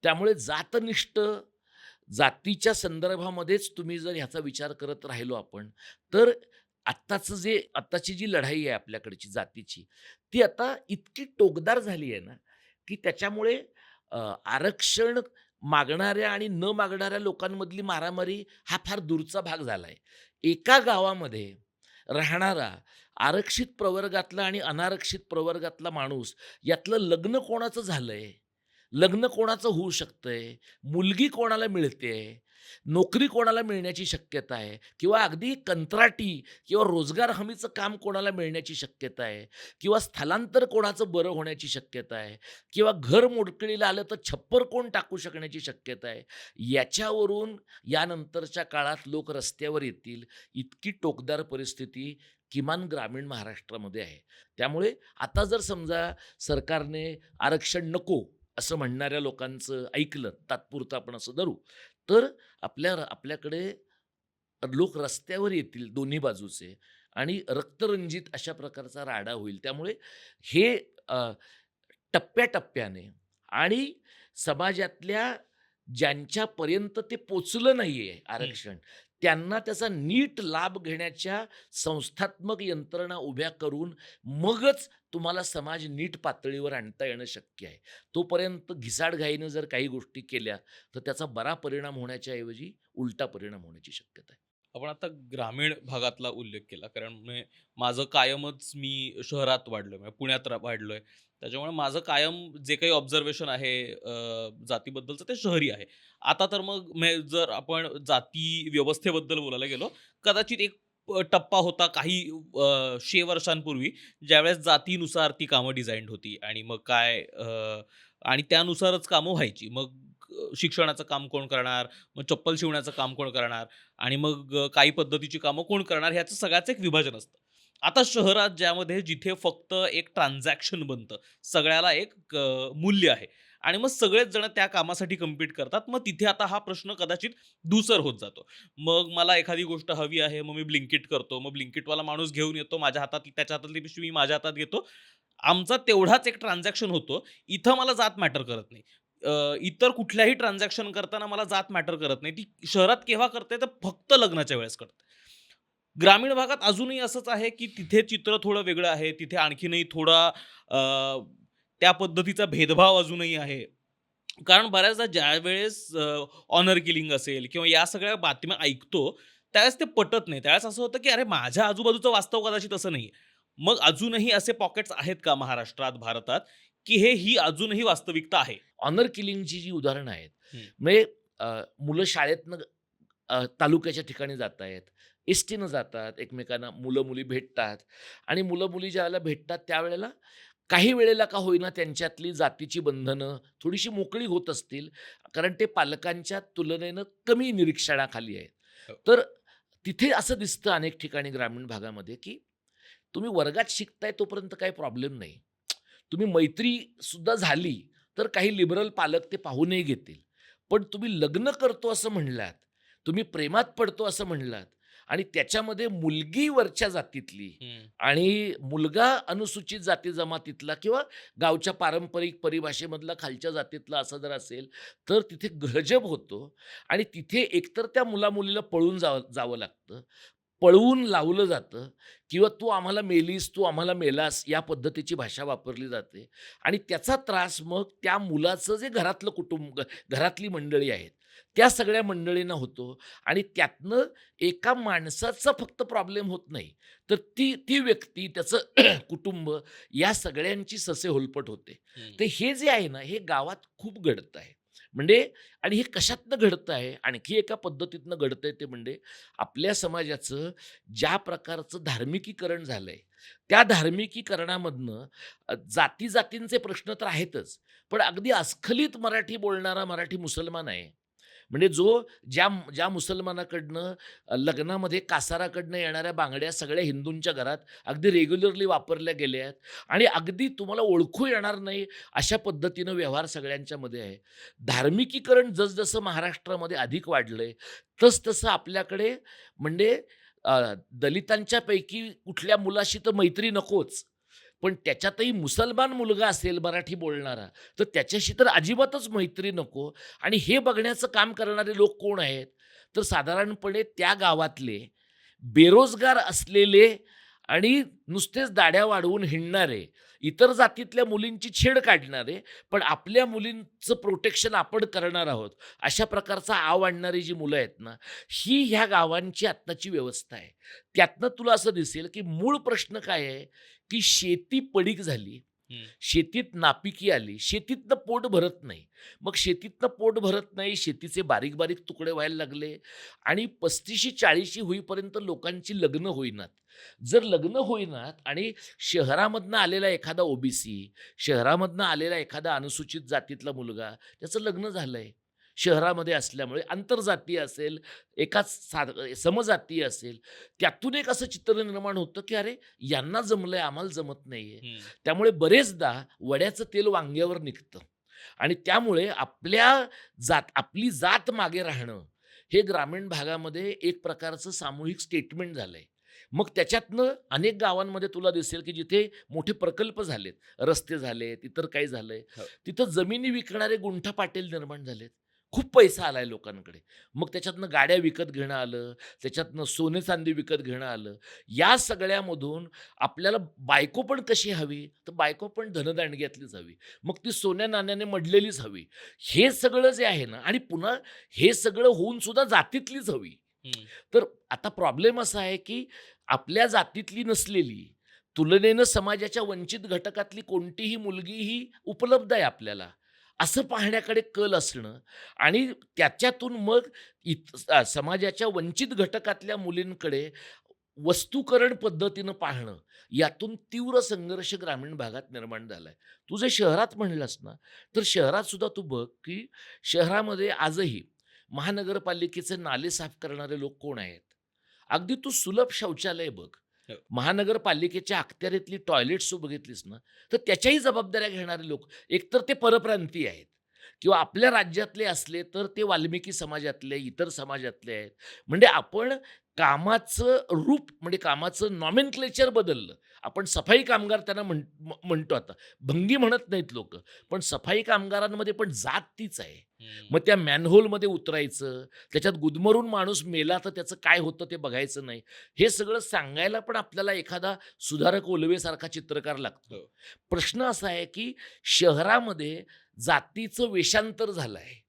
त्यामुळे जातनिष्ठ जातीच्या संदर्भामध्येच तुम्ही जर ह्याचा विचार करत राहिलो आपण, तर आत्ताची जी लढाई आहे आपल्याकडची जातीची, ती आता इतकी टोकदार झाली आहे ना, की त्याच्यामुळे आरक्षण मागणाऱ्या आणि न मागणाऱ्या लोकांमधली मारामारी हा फार दूरचा भाग झाला आहे. एका गावामध्ये राहणारा आरक्षित प्रवर्गातला आणि अनारक्षित प्रवर्गातला माणूस यातलं लग्न कोणाचं झालंय, लग्न कोणाचं होऊ शकतंय, मुलगी कोणाला मिळतेय, नोकरी कोणाला मिळण्याची शक्यता आहे किंवा अगदी कंत्राटी किंवा रोजगार हमीचं काम कोणाला मिळण्याची शक्यता आहे किंवा स्थलांतर कोणाचं बरं होण्याची शक्यता आहे किंवा घर मोडकळीला आलं तर छप्पर कोण टाकू शकण्याची शक्यता आहे. याच्यावरून यानंतरच्या काळात लोक रस्त्यावर येतील, इतकी टोकदार परिस्थिती किमान ग्रामीण महाराष्ट्रामध्ये आहे. त्यामुळे आता जर समजा सरकारने आरक्षण नको असं म्हणणाऱ्या लोकांचं ऐकलं, तात्पुरतं आपण असं धरू, तर आपल्याकडे लोक रस्त्यावर येतील दोन्ही बाजूचे आणि रक्तरंजित अशा प्रकारचा राडा होईल. त्यामुळे हे टप्प्याटप्प्याने आणि समाजातल्या ज्यांच्यापर्यंत ते पोचलं नाहीये आरक्षण, त्यांना त्याचा नीट लाभ घेण्याच्या संस्थात्मक यंत्रणा उभ्या करून मगच तुम्हाला समाज नीट पातळीवर आणता येणं शक्य आहे. तोपर्यंत घिसाडघाईनं जर काही गोष्टी केल्या, तर त्याचा बरा परिणाम होण्याच्या ऐवजी उलटा परिणाम होण्याची शक्यता आहे. आपण आता ग्रामीण भागातला उल्लेख केला कारण माझं कायमच मी शहरात वाढलोय म्हणजे पुण्यात वाढलोय. त्याच्यामुळे माझं कायम जे काही ऑब्झर्वेशन आहे जातीबद्दलचं ते शहरी आहे. आता तर मग जर आपण जाती व्यवस्थेबद्दल बोलायला गेलो, कदाचित एक टप्पा होता काही 100 वर्षांपूर्वी ज्यावेळेस जातीनुसार ती कामं डिझाईन्ड होती आणि मग काय आणि त्यानुसारच कामं व्हायची. मग शिक्षणाचं काम कोण करणार, मग चप्पल शिवण्याचं काम कोण करणार आणि मग काही पद्धतीची कामं कोण करणार ह्याचं सगळ्याचं एक विभाजन असतं. आता शहरात ज्यामध्ये जिथे फक्त एक ट्रान्झॅक्शन बनतं, सगळ्याला एक मूल्य आहे आणि मग सगळेच जण त्या कामासाठी कम्पीट करतात. मग तिथे आता हा प्रश्न कदाचित धूसर होत जातो. मग मला एखादी गोष्ट हवी आहे, मग मी ब्लिंकिट करतो. मग ब्लिंकिटवाला माणूस घेऊन येतो, माझ्या हातात त्याच्या हातातली पिशवी मी माझ्या हातात घेतो. आमचा तेवढाच एक ट्रान्झॅक्शन होतो. इथं मला जात मॅटर करत नाही. इतर कुठल्याही ट्रान्झॅक्शन करताना मला जात मॅटर करत नाही. ती शहरात केव्हा करते तर फक्त लग्नाच्या वेळेस करते. ग्रामीण भागात अजूनही असंच आहे, की तिथे चित्र थोडं वेगळं आहे. तिथे आणखीनही थोडा त्या पद्धतीचा भेदभाव अजूनही आहे. कारण बऱ्याचदा ज्यावेळेस ऑनर किलिंग असेल किंवा या सगळ्या बातम्या ऐकतो, त्यावेळेस ते पटत नाही. त्यावेळेस असं होतं, की अरे माझ्या आजूबाजूचं वास्तव कदाचित असं नाहीये. मग अजूनही असे पॉकेट्स आहेत का महाराष्ट्रात, भारतात, की ही अजूनही वास्तविकता आहे? ऑनर किलिंगची जी उदाहरणं आहेत, हं. म्हणजे मुलं शाळेतनं तालुक्याच्या ठिकाणी जात आहेत, एसटीनं जातात, एकमेकांना मुलं-मुली भेटतात आणि मुलं-मुली ज्यावेळेला भेटतात त्यावेळेला काही वेळेला का होईना त्यांच्यातली जातीची बंधनं थोडीशी मोकळी होत असतील, कारण ते पालकांच्या तुलनेनं कमी निरीक्षणाखाली आहेत. हो. तर तिथे असं दिसतं अनेक ठिकाणी ग्रामीण भागामध्ये, की तुम्ही वर्गात शिकताय तोपर्यंत काही प्रॉब्लेम नाही. तुम्ही मैत्री सुद्धा झाली, तर काही लिबरल पालक ते पाहूनही घेतील. पण तुम्ही लग्न करतो असं म्हणलात, तुम्ही प्रेमात पडतो असं म्हणलात आणि त्याच्यामध्ये मुलगी वरच्या जातीतली हं. आणि मुलगा अनुसूचित जाती जमातीतला किंवा गावच्या पारंपरिक परिभाषेमधला खालच्या जातीतला असा जर असेल, तर तिथे गजब होतो आणि तिथे एकतर त्या मुला-मुलीला पळून जावं लागतं. पळवून लावलं जातं किंवा तू आम्हाला मेलीस, तू आम्हाला मेलास या पद्धतीची भाषा वापरली जाते आणि त्याचा त्रास मग त्या मुलाचं जे घरातलं कुटुंब घरातली मंडळी आहेत, त्या सगळ्या मंडळींना होतो आणि त्यातनं एका माणसाचा फक्त प्रॉब्लेम होत नाही, तर ती ती व्यक्ती, त्याचं कुटुंब या सगळ्यांची ससेहोलपट होते. हं. तर हे जे आहे ना, हे गावात खूप घडतं आहे. म्हणजे आणि हे कशातनं घडतं आहे? आणखी एका पद्धतीतनं घडतंय ते म्हणजे आपल्या समाजाचं ज्या प्रकारचं धार्मिकीकरण झालंय, त्या धार्मिकीकरणामधनं जाती-जातींचे प्रश्न तर आहेतच. पण अगदी अस्खलित मराठी बोलणारा मराठी मुसलमान आहे. म्हणजे जो ज्या ज्या मुसलमानाकडनं लग्नामध्ये कासाराकडनं येणाऱ्या बांगड्या सगळ्या हिंदूंच्या घरात अगदी रेग्युलरली वापरल्या गेल्या आहेत आणि अगदी तुम्हाला ओळखू येणार नाही अशा पद्धतीनं व्यवहार सगळ्यांच्यामध्ये आहे. धार्मिकीकरण जसजसं महाराष्ट्रामध्ये अधिक वाढलंय, तसतसं आपल्याकडे म्हणजे दलितांच्या पैकी कुठल्या मुलाशी तर मैत्री नकोच. पण त्याच्यातही मुसलमान मुलगा असेल मराठी बोलणारा, तर त्याच्याशी तर अजिबातच मैत्री नको आणि हे बघण्याचं काम करणारे लोक कोण आहेत? तर साधारणपणे त्या गावातले बेरोजगार असलेले आणि नुसतेच दाढ्या वाढवून हिंडणारे, इतर जातीतल्या मुलींची छेड काढणारे, पण आपल्या मुलींचं प्रोटेक्शन आपण करणार आहोत, अशा प्रकारचा आव आणणारी जी मुलं आहेत ना, ही ह्या गावांची आत्ताची व्यवस्था आहे. त्यातनं तुला असं दिसेल, की मूळ प्रश्न काय आहे, की शेती पडीक झाली. हं. शेतीत नापिकी आली. शेतीतनं पोट भरत नाही. मग शेतीतनं पोट भरत नाही, शेतीचे बारीक-बारीक तुकडे व्हायला लागले आणि 35शी-40शी होईपर्यंत लोकांची लग्न होईनात. जर लग्न होईनात आणि शहरामधनं आलेला एखादा ओबीसी, शहरामधनं आलेला एखादा अनुसूचित जातीतला मुलगा, त्याचं लग्न झालंय. शहरामध्ये असल्यामुळे आंतरजातीय असेल, एकाच समजातीय असेल, त्यातून एक असं चित्र निर्माण होतं, की अरे यांना जमलंय, आम्हाला जमत नाहीये. हं. त्यामुळे बरेचदा वड्याचं तेल वांग्यावर निघतं आणि त्यामुळे आपली जात मागे राहणं हे ग्रामीण भागामध्ये एक प्रकारचं सामूहिक स्टेटमेंट झालंय. मग त्याच्यातनं अनेक गावांमध्ये तुला दिसेल, की जिथे मोठे प्रकल्प झालेत, रस्ते झालेत, इतर काही झालंय, हो. तिथं जमिनी विकणारे गुंठा पाटील निर्माण झालेत. खूप पैसा आलाय लोकांकडे. मग त्याच्यातनं गाड्या विकत घेणं आलं, त्याच्यातनं सोने-चांदी विकत घेणं आलं. या सगळ्यामधून आपल्याला बायको पण कशी हवी? तर बायको पण धनदांडग्यातलीच हवी. मग ती सोन्या-नाण्याने मढलेलीच हवी. हे सगळं जे आहे ना आणि पुन्हा हे सगळं होऊन सुद्धा जातीतलीच हवी. हं. तर आता प्रॉब्लेम असा आहे, की आपल्या जातीतली नसलेली, तुलनेनं समाजाच्या वंचित घटकातली कोणतीही मुलगी ही उपलब्ध आहे आपल्याला, असं पाहण्याकडे कल असणं आणि त्याच्यातून मग समाजाच्या वंचित घटकातल्या मुलींकडे वस्तूकरण पद्धतीनं पाहणं, यातून तीव्र संघर्ष ग्रामीण भागात निर्माण झालाय. तू जे शहरात म्हणलास ना, तर शहरात सुद्धा तू बघ, की शहरामध्ये आजही महानगरपालिकेचे नाले साफ करणारे लोक कोण आहेत? अगदी तू सुलभ शौचालय बघ. हो. महानगरपालिकेच्या अखत्यारीतली टॉयलेट्स तू बघितलीस ना, तर त्याच्याही जबाबदाऱ्या घेणारे लोक एकतर ते परप्रांतीय आहेत किंवा आपल्या राज्यातले असले तर ते वाल्मिकी समाजातले, इतर समाजातले आहेत. म्हणजे आपण कामाचं रूप म्हणजे कामाचं नॉमेनक्लेचर बदललं. आपण सफाई कामगार त्यांना म्हणतो आता. भंगी म्हणत नाहीत लोकं. पण सफाई कामगारांमध्ये पण जात तीच आहे. हं. मग त्या मॅनहोलमध्ये उतरायचं, त्याच्यात गुदमरून माणूस मेला तर त्याचं काय होतं ते बघायचं नाही. हे सगळं सांगायला पण आपल्याला एखादा सुधारक ओलवेसारखा चित्रकार लागतो. हो. प्रश्न असा आहे, की शहरामध्ये जातीचं वेषांतर झालं आहे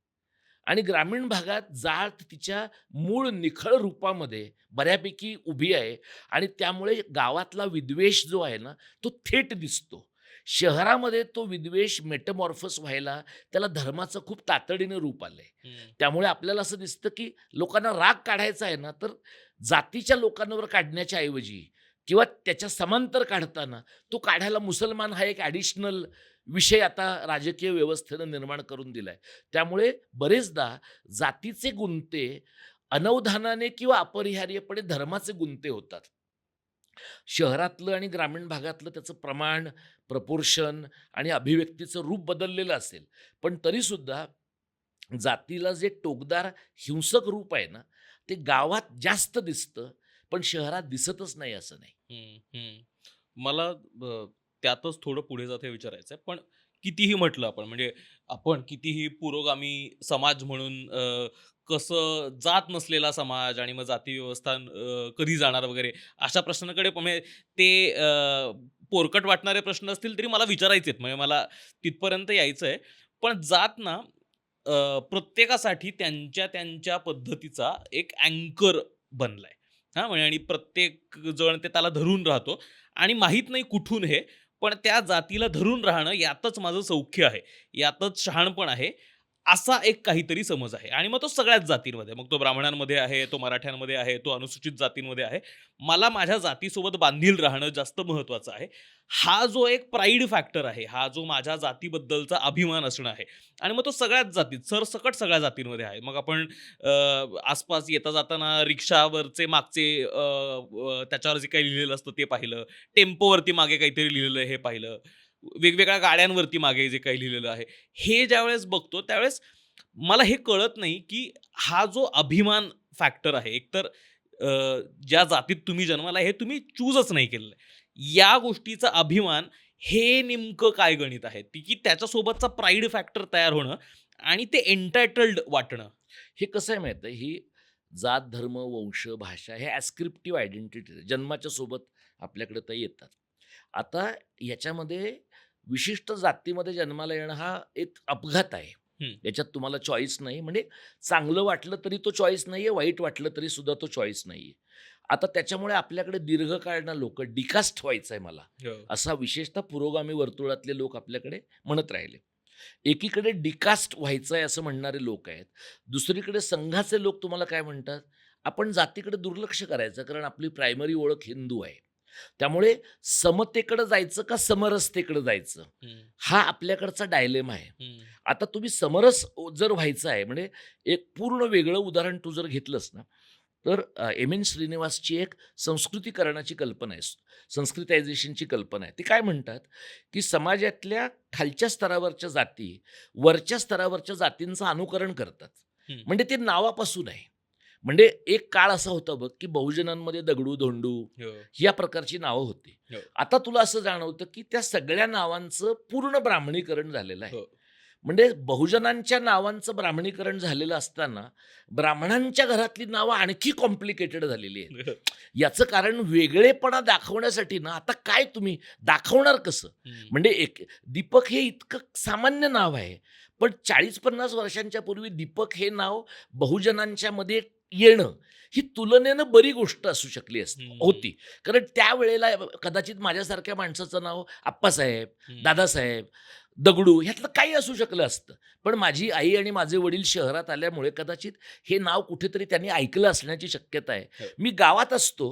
आणि ग्रामीण भागात जात तिच्या मूळ निखळ रूपामध्ये बऱ्यापैकी उभी आहे आणि त्यामुळे गावातला विद्वेष जो आहे ना, तो थेट दिसतो. शहरामध्ये तो विद्वेष मेटमॉर्फस व्हायला त्याला धर्माचं खूप तातडीनं रूप आलंय. हं. त्यामुळे आपल्याला असं दिसतं, की लोकांना राग काढायचा आहे ना, तर जातीच्या लोकांवर काढण्याच्या ऐवजी किंवा त्याच्या समांतर काढताना तो काढायला मुसलमान हा एक ॲडिशनल विषय आता राजकीय व्यवस्थेनं निर्माण करून दिलाय. त्यामुळे बरेचदा जातीचे गुंते अनवधानाने किंवा अपरिहार्यपणे धर्माचे गुंते होतात. शहरातलं आणि ग्रामीण भागातलं त्याचं प्रमाण, प्रपोर्शन आणि अभिव्यक्तीचं रूप बदललेलं असेल, पण तरीसुद्धा जातीला जे टोकदार हिंसक रूप आहे ना, ते गावात जास्त दिसतं, पण शहरात दिसतच नाही असं नाही. मला त्यातच थोडं पुढे जाते विचारायचं आहे. पण कितीही म्हटलं आपण म्हणजे आपण कितीही पुरोगामी समाज म्हणून कसं जात नसलेला समाज आणि मग जाती व्यवस्था कधी जाणार वगैरे अशा प्रश्नाकडे म्हणजे ते पोरकट वाटणारे प्रश्न असतील तरी मला विचारायचे आहेत. म्हणजे मला तिथपर्यंत यायचं आहे. पण जात ना प्रत्येकासाठी त्यांच्या त्यांच्या पद्धतीचा एक अँकर बनलाय. हां, म्हणजे आणि प्रत्येक जण ते त्याला धरून राहतो आणि माहीत नाही कुठून हे, पण त्या जातीला धरून राहणं यातच माझं सौख्य आहे, यातच शहाणपण आहे, असा एक काहीतरी समज आहे आणि मग तो सगळ्याच जातींमध्ये, मग तो ब्राह्मणांमध्ये आहे, तो मराठ्यांमध्ये आहे, तो अनुसूचित जातींमध्ये आहे. मला माझ्या जातीसोबत बांधील राहणं जास्त महत्त्वाचं आहे. हा जो एक प्राईड फॅक्टर आहे, हा जो माझ्या जातीबद्दलचा अभिमान असणं आहे आणि मग तो सगळ्याच जातीत, सरसकट सगळ्या जातींमध्ये आहे. मग आपण आसपास येता जाताना रिक्षावरचे मागचे त्याच्यावर जे काही लिहिलेलं असतं ते पाहिलं, टेम्पोवरती मागे काहीतरी लिहिलेलं आहे हे पाहिलं, वेगवेगळ्या गाड्यांवरती मागे जे काही लिहिलेलं आहे, हे ज्यावेळेस बघतो त्यावेळेस मला हे कळत नाही, की हा जो अभिमान फॅक्टर आहे, एकतर ज्या जातीत तुम्ही जन्माला हे तुम्ही चूजच नाही केलेलं आहे. या गोष्टीचा अभिमान हे नेमकं काय गणित आहे, की त्याच्यासोबतचा प्राईड फॅक्टर तयार होणं आणि ते एन्टायटल्ड वाटणं. हे कसं आहे माहिती आहे, ही जात, धर्म, वंश, भाषा हे ॲस्क्रिप्टिव्ह आयडेंटिटी जन्माच्या सोबत आपल्याकडे तर येतात. आता याच्यामध्ये विशिष्ट जातीमध्ये जन्माला येणं हा एक अपघात आहे. हं. याच्यात तुम्हाला चॉईस नाही. म्हणजे चांगलं वाटलं तरी तो चॉईस नाहीये, वाईट वाटलं तरी सुद्धा तो चॉईस नाहीये. आता त्याच्यामुळे आपल्याकडे दीर्घकाळ ना लोकं डिकास्ट व्हायचंय मला, हो. असा विशेषतः पुरोगामी वर्तुळातले लोक आपल्याकडे म्हणत राहिले. एकीकडे डिकास्ट व्हायचंय असं म्हणणारे लोक आहेत. दुसरीकडे संघाचे लोक तुम्हाला काय म्हणतात? आपण जातीकडे दुर्लक्ष करायचं कारण आपली प्रायमरी ओळख हिंदू आहे. त्यामुळे समतेकडे जायचं का समरसतेकडे जायचं? हं, हा आपल्याकडचा डायलेमा आहे. हं. आता तुम्ही समरस जर व्हायचं आहे म्हणजे एक पूर्ण वेगळं उदाहरण तू जर घेतलंस ना, तर एम एन श्रीनिवासची एक संस्कृतीकरणाची कल्पना आहे. संस्कृतायझेशनची कल्पना आहे. ते काय म्हणतात, की समाजातल्या खालच्या स्तरावरच्या जाती वरच्या स्तरावरच्या जातींचं अनुकरण करतात. हं. म्हणजे ते नावापासून आहे. म्हणजे एक काळ असा होता बघ, की बहुजनांमध्ये दगडू, धोंडू हो. या प्रकारची नावं होती. हो. आता तुला असं जाणवतं, की त्या सगळ्या नावांचं पूर्ण ब्राह्मणीकरण झालेलं आहे. हो. म्हणजे बहुजनांच्या नावांचं ब्राह्मणीकरण झालेलं असताना ब्राह्मणांच्या घरातली नावं आणखी कॉम्प्लिकेटेड झालेली आहेत. याचं कारण वेगळेपणा दाखवण्यासाठी ना आता काय तुम्ही दाखवणार कसं? हं. म्हणजे एक दीपक हे इतकं सामान्य नाव आहे, पण 40-50 वर्षांच्या पूर्वी दीपक हे नाव बहुजनांच्या मध्ये येणं ही तुलनेनं बरी गोष्ट असू शकली हं. होती. कारण त्यावेळेला कदाचित माझ्यासारख्या माणसाचं नाव आप्पासाहेब, हं. दादासाहेब, दगडू ह्यातलं काही असू शकलं असतं. पण माझी आई आणि माझे वडील शहरात आल्यामुळे कदाचित हे नाव कुठेतरी त्यांनी ऐकलं असण्याची शक्यता आहे. हो. मी गावात असतो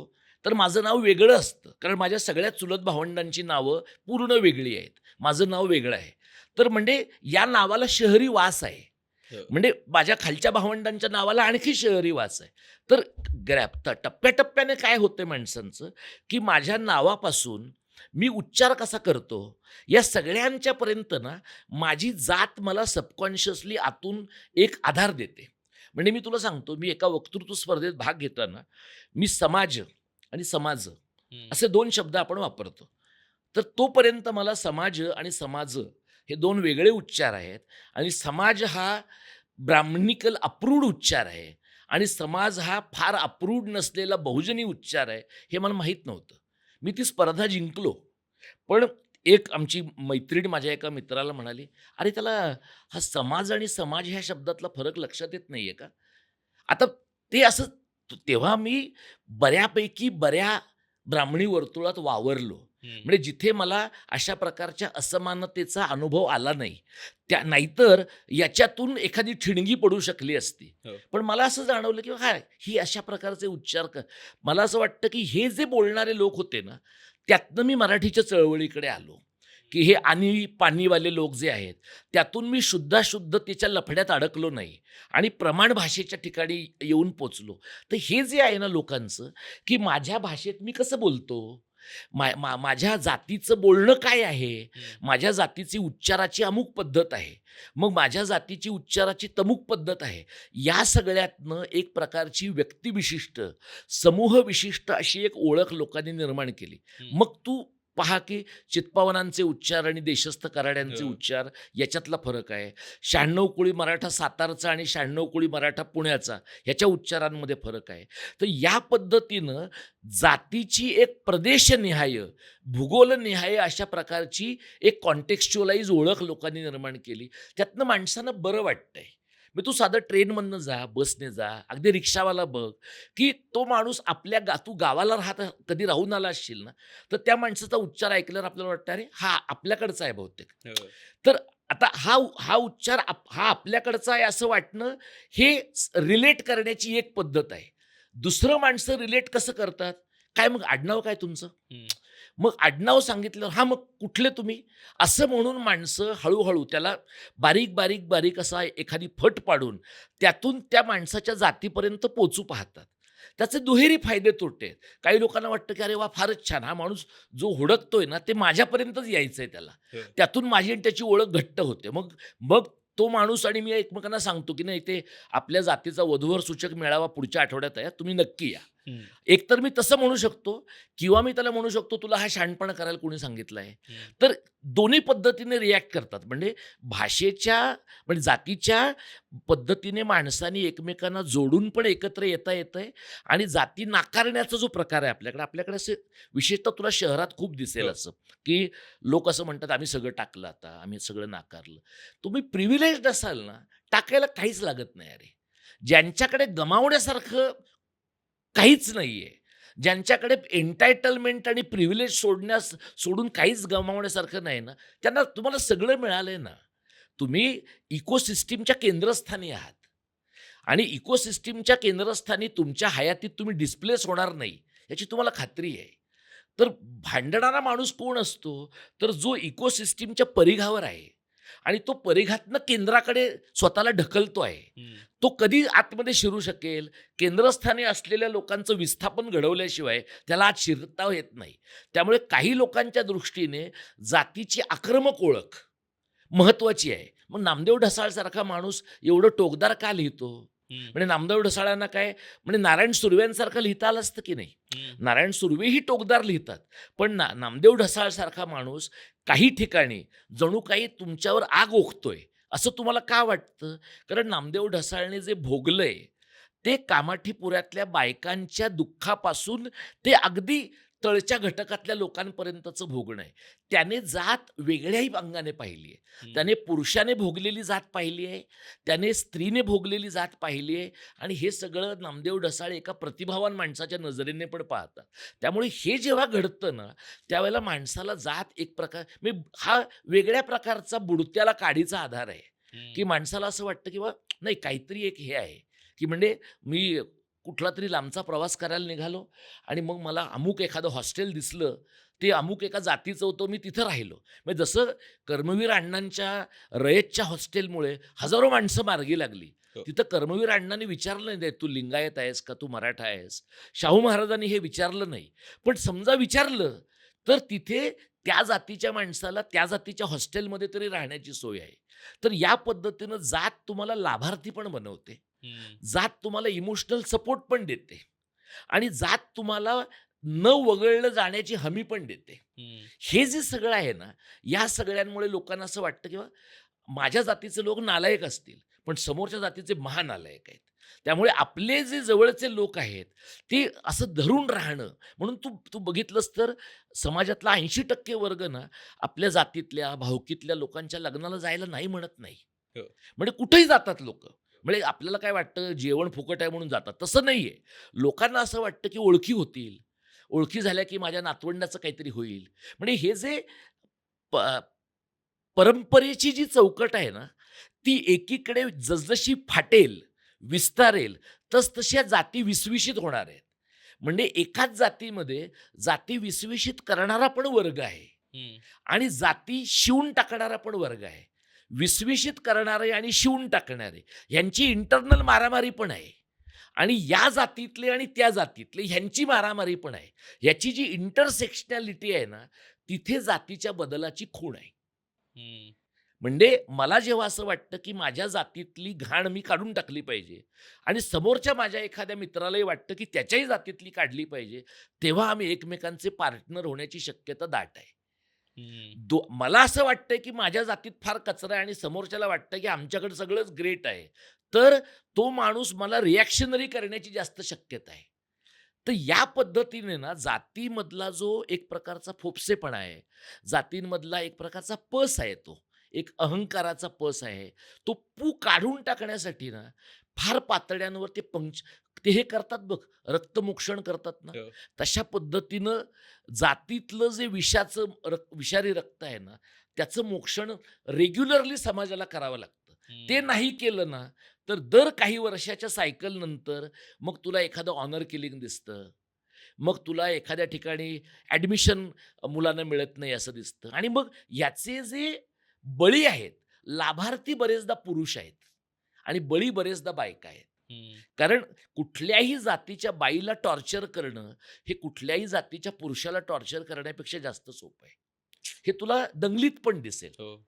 तर माझं नाव वेगळं असतं. कारण माझ्या सगळ्या चुलत भावंडांची नावं पूर्ण वेगळी आहेत. माझं नाव वेगळं आहे. तर म्हणजे या नावाला शहरी वास आहे. हो. म्हणजे माझ्या खालच्या भावंडांच्या नावाला आणखी शहरी वास आहे. तर टप्प्याटप्प्याने काय होतंय माणसांचं, की माझ्या नावापासून मी उच्चार कसा करतो या सगळ्यांच्या पर्यंत ना माझी जात मला सबकॉन्शियसली आतून एक आधार देते. म्हणजे मी तुला सांगतो, मी एका वक्तृत्व स्पर्धेत भाग घेताना मी समाज आणि समाज हं. असे 2 शब्द आपण वापरतो. तर तोपर्यंत मला समाज आणि समाज हे 2 वेगळे उच्चार आहेत आणि समाज हा ब्राह्मणिकल अप्रूव्ड उच्चार आहे आणि समाज हा फार अप्रूव्ड नसलेला बहुजनी उच्चार आहे, हे मला माहीत नव्हतं. मी ती स्पर्धा जिंकलो. पण एक आमची मैत्रीण माझ्या एका मित्राला म्हणाली, "अरे त्याला हा समाज आणि समाज ह्या शब्दातला फरक लक्षात येत नाहीये का?" आता ते असं तेव्हा मी बऱ्या ब्राह्मणी वर्तुळात वावरलो. हं. म्हणजे जिथे मला अशा प्रकारच्या असमानतेचा अनुभव आला नाही. त्या नाहीतर याच्यातून एखादी ठिणगी पडू शकली असती. हो. पण मला असं जाणवलं, की ही अशा प्रकारचे उच्चार मला असं वाटतं, की हे जे बोलणारे लोक होते ना, त्यातनं मी मराठीच्या चळवळीकडे आलो. की हे आणि पाणीवाले लोक जे आहेत त्यातून मी शुद्धाशुद्धतेच्या लफड्यात अडकलो नाही आणि प्रमाण भाषेच्या ठिकाणी येऊन पोचलो. तर हे जे आहे ना लोकांचं, की माझ्या भाषेत मी कसं बोलतो, माझ्या जातीचं बोलणं काय आहे, माझ्या जातीची उच्चाराची अमुक पद्धत आहे, मग माझ्या जातीची उच्चाराची तमुक पद्धत आहे. या सगळ्यातनं एक प्रकारची व्यक्तिविशिष्ट, समूह विशिष्ट अशी एक ओळख लोकांनी निर्माण केली. मग तू पहा की चित्पावनांचे उच्चार आणि देशस्थ कराड्यांचे हो. उच्चार याच्यातला फरक आहे. 96 कुळी मराठा सातारचा आणि 96 कुळी मराठा पुण्याचा ह्याच्या उच्चारांमध्ये फरक आहे. तर या पद्धतीनं जातीची एक प्रदेशनिहाय, भूगोलनिहाय अशा प्रकारची एक कॉन्टेक्स्च्युअलाइज ओळख लोकांनी निर्माण केली. त्यातनं माणसांना बरं वाटतंय. मग तू साधं ट्रेनमधनं जा, बसने जा, अगदी रिक्षावाला बघ, की तो माणूस तू गावाला कधी राहून आला असशील ना, तर त्या माणसाचा उच्चार ऐकल्यावर आपल्याला वाटतं अरे हा आपल्याकडचा आहे बहुतेक. हो. तर आता हा उच्चार हा आपल्याकडचा आहे असं वाटणं हे रिलेट करण्याची एक पद्धत आहे. दुसरं माणसं रिलेट कसं करतात, काय मग आडनाव काय तुमचं? हं. मग आडनाव सांगितलं, हा मग कुठले तुम्ही, असं म्हणून माणसं हळूहळू त्याला बारीक बारीक बारीक असा एखादी फट पाडून त्यातून त्या माणसाच्या जातीपर्यंत पोचू पाहतात. त्याचे दुहेरी फायदे तोटे आहेत. काही लोकांना वाटतं की अरे वा फारच छान, हा माणूस जो हुडकतोय ना ते माझ्यापर्यंतच यायचंय त्याला, हो. त्यातून माझी आणि त्याची ओळख घट्ट होते. मग मग तो माणूस आणि मी एकमेकांना सांगतो की नाही, ते आपल्या जातीचा वधूवर सूचक मेळावा पुढच्या आठवड्यात आहे, तुम्ही नक्की या. हं. एकतर मी तसं म्हणू शकतो किंवा मी त्याला म्हणू शकतो तुला हा शहाणपणा करायला कोणी सांगितलंय. हं. तर दोन्ही पद्धतीने रिॲक्ट करतात. म्हणजे भाषेच्या म्हणजे जातीच्या पद्धतीने माणसांनी एकमेकांना जोडून पण एकत्र येता येतंय आणि जाती नाकारण्याचा जो प्रकार आहे आपल्याकडे असे विशेषतः तुला शहरात खूप दिसेल हो. असं, की लोक असं म्हणतात आम्ही सगळं टाकलं, आता आम्ही सगळं नाकारलं. तुम्ही प्रिव्हिलेज्ड असाल ना, टाकायला काहीच लागत नाही. अरे ज्यांच्याकडे गमावण्यासारखं काहीच नाहीये, ज्यांच्याकडे एन्टायटलमेंट आणि प्रिव्हिलेज सोडून काहीच गमावण्यासारखं नाही ना, त्यांना तुम्हाला सगळं मिळालंय ना. तुम्ही इकोसिस्टीमच्या केंद्रस्थानी आहात आणि इकोसिस्टीमच्या केंद्रस्थानी तुमच्या हयातीत तुम्ही डिस्प्लेस होणार नाही याची तुम्हाला खात्री आहे. तर भांडणारा माणूस कोण असतो, तर जो इकोसिस्टीमच्या परिघावर आहे आणि तो परिघातनं केंद्राकडे स्वतःला ढकलतो आहे. हं. तो कधी आतमध्ये शिरू शकेल, केंद्रस्थानी असलेल्या लोकांचं विस्थापन घडवल्याशिवाय त्याला आत शिरता येत नाही. त्यामुळे काही लोकांच्या दृष्टीने जातीची आक्रमक ओळख महत्वाची आहे. मग नामदेव ढसाळसारखा माणूस एवढं टोकदार का लिहितो? हं. म्हणजे नामदेव ढसाळांना काय म्हणजे नारायण सुर्व्यांसारखं लिहिता आलं असतं की नाही? हं. नारायण सुर्वेही टोकदार लिहितात, पण नामदेव ढसाळसारखा माणूस काही ठिकाणी जणू काही तुमच्यावर आग ओकतोय असं तुम्हाला का वाटतं? कारण नामदेव ढसाळने जे भोगलंय ते कामाठीपुऱ्यातल्या बायकांच्या दुःखापासून ते अगदी तळच्या घटकातल्या लोकांपर्यंतचं भोगणं आहे. त्याने जात वेगळ्याही अंगाने पाहिली आहे. हं. त्याने पुरुषाने भोगलेली जात पाहिली आहे, त्याने स्त्रीने भोगलेली जात पाहिली आहे आणि हे सगळं नामदेव ढसाळे एका प्रतिभावान माणसाच्या नजरेने पण पाहतात. त्यामुळे हे जेव्हा घडतं ना, त्यावेळेला माणसाला जात एक प्रकार म्हणजे हा वेगळ्या प्रकारचा बुडत्याला काडीचा आधार आहे, हं. की माणसाला असं वाटतं की नाही काहीतरी एक हे आहे, की म्हणजे मी कुठला तरी लांबचा प्रवास करायला निघालो आणि मग मला अमुक एखादं हॉस्टेल दिसलं, ते अमुक एका जातीचं होतं, मी तिथं राहिलो. म्हणजे जसं कर्मवीर अण्णांच्या रयतच्या हॉस्टेलमुळे हजारो माणसं मार्गी लागली. हो. तिथं कर्मवीर अण्णांनी विचारलं नाही तू लिंगायत आहेस का तू मराठा आहेस. शाहू महाराजांनी हे विचारलं नाही. पण समजा विचारलं तर तिथे त्या जातीच्या माणसाला त्या जातीच्या हॉस्टेलमध्ये तरी राहण्याची सोय आहे. तर या पद्धतीनं जात तुम्हाला लाभार्थी पण बनवते, हं. जात तुम्हाला इमोशनल सपोर्ट पण देते आणि जात तुम्हाला न वगळलं जाण्याची हमी पण देते. हं. हे जे सगळं आहे ना, या सगळ्यांमुळे लोकांना असं वाटतं की माझ्या जातीचे लोक नालायक असतील, पण समोरच्या जातीचे महानालायक आहेत. त्यामुळे आपले जे जवळचे लोक आहेत ते असं धरून राहणं, म्हणून तू तू बघितलंस तर समाजातला 80% वर्ग ना आपल्या जातीतल्या भावकीतल्या लोकांच्या लग्नाला जायला नाही म्हणत नाही. हो. म्हणजे कुठेही जातात लोक. म्हणजे आपल्याला काय वाटतं जेवण फुकट आहे म्हणून जातात, तसं नाहीये. लोकांना असं वाटतं की ओळखी होतील, ओळखी झाल्या की माझ्या नातवंडाचं काहीतरी होईल. म्हणजे हे जे प- परंपरेची जी चौकट आहे ना, ती एकीकडे जसजशी फाटेल, विस्तारेल, तसतशा जाती विस्विषित होणार आहेत. म्हणजे एकाच जातीमध्ये जाती विस्विषित करणारा पण वर्ग आहे. हम्म. आणि जाती शिवून टाकणारा पण वर्ग आहे. विस्विषित करणारे आणि शिवून टाकणारे यांची इंटरनल मारामारी पण आहे. आणि या जातीतले आणि त्या जातीतले ह्यांची मारामारी पण आहे. ह्याची जी इंटरसेक्शनॅलिटी आहे ना, तिथे जातीच्या बदलाची खूण आहे. हम्म. म्हणजे मला जेव्हा असं वाटतं, की माझ्या जातीतली घाण मी काढून टाकली पाहिजे आणि समोरच्या माझ्या एखाद्या मित्रालाही वाटतं, की त्याच्याही जातीतली काढली पाहिजे, तेव्हा आम्ही एकमेकांचे पार्टनर होण्याची शक्यता दाट आहे. हम्म. मला असं वाटतंय, की माझ्या जातीत फार कचरा आहे आणि समोरच्याला वाटतं, की आमच्याकडे सगळंच ग्रेट आहे. तर तो माणूस मला रिॲक्शनरी करण्याची जास्त शक्यता आहे. तर या पद्धतीने ना जातीमधला जो एक प्रकारचा फोपसेपणा आहे, जातींमधला एक प्रकारचा पस आहे तो. एक अहंकाराचा पस आहे. तो काढून टाकण्यासाठी ना फार पातळ्यांवर ते हे करतात बघ, रक्तमोक्षण करतात ना, हो. तशा पद्धतीनं जातीतलं जे विषारी रक्त आहे ना, त्याचं मोक्षण रेग्युलरली समाजाला करावं लागतं. ते हम्म. नाही केलं ना, तर दर काही वर्षाच्या सायकल नंतर मग तुला एखादं ऑनर किलिंग दिसतं. मग तुला एखाद्या ठिकाणी ॲडमिशन मुलांना मिळत नाही असं दिसतं आणि मग याचे जे बळी आहेत, लाभार्थी बरेचदा पुरुष आहेत आणि बळी बरेचदा बायका आहेत. हम्म. कारण कुठल्याही जातीच्या बाईला टॉर्चर करणं हे कुठल्याही जातीच्या पुरुषाला टॉर्चर करण्यापेक्षा जास्त सोपं आहे. हे तुला दंगलीत पण दिसेल. हो.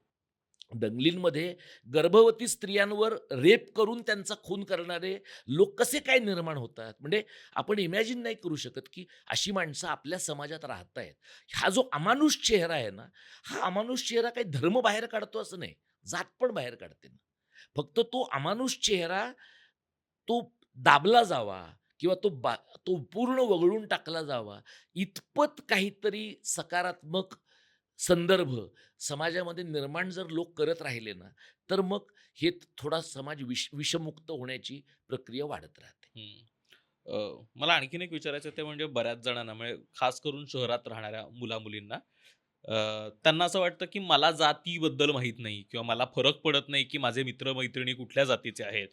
दंगलींमध्ये गर्भवती स्त्रियांवर रेप करून त्यांचा खून करणारे लोक कसे काय निर्माण होतात. म्हणजे आपण इमॅजिन नाही करू शकत की अशी माणसं आपल्या समाजात राहत आहेत. हा जो अमानुष चेहरा आहे ना, हा अमानुष चेहरा काही धर्म बाहेर काढतो असं नाही, जात पण बाहेर काढते ना. फक्त तो अमानुष चेहरा तो दाबला जावा किंवा तो पूर्ण वगळून टाकला जावा, इतपत काहीतरी सकारात्मक संदर्भ समाजामध्ये निर्माण जर लोक करत राहिले ना, तर मग हे थोडा समाज विषमुक्त होण्याची प्रक्रिया वाढत राहते. हम्म. मला आणखीन एक विचारायचं ते म्हणजे बऱ्याच जणांना म्हणजे खास करून शहरात राहणाऱ्या मुला-मुलींना त्यांना असं वाटतं की मला जातीबद्दल माहीत नाही किंवा मला फरक पडत नाही की माझे मित्र-मैत्रिणी कुठल्या जातीचे आहेत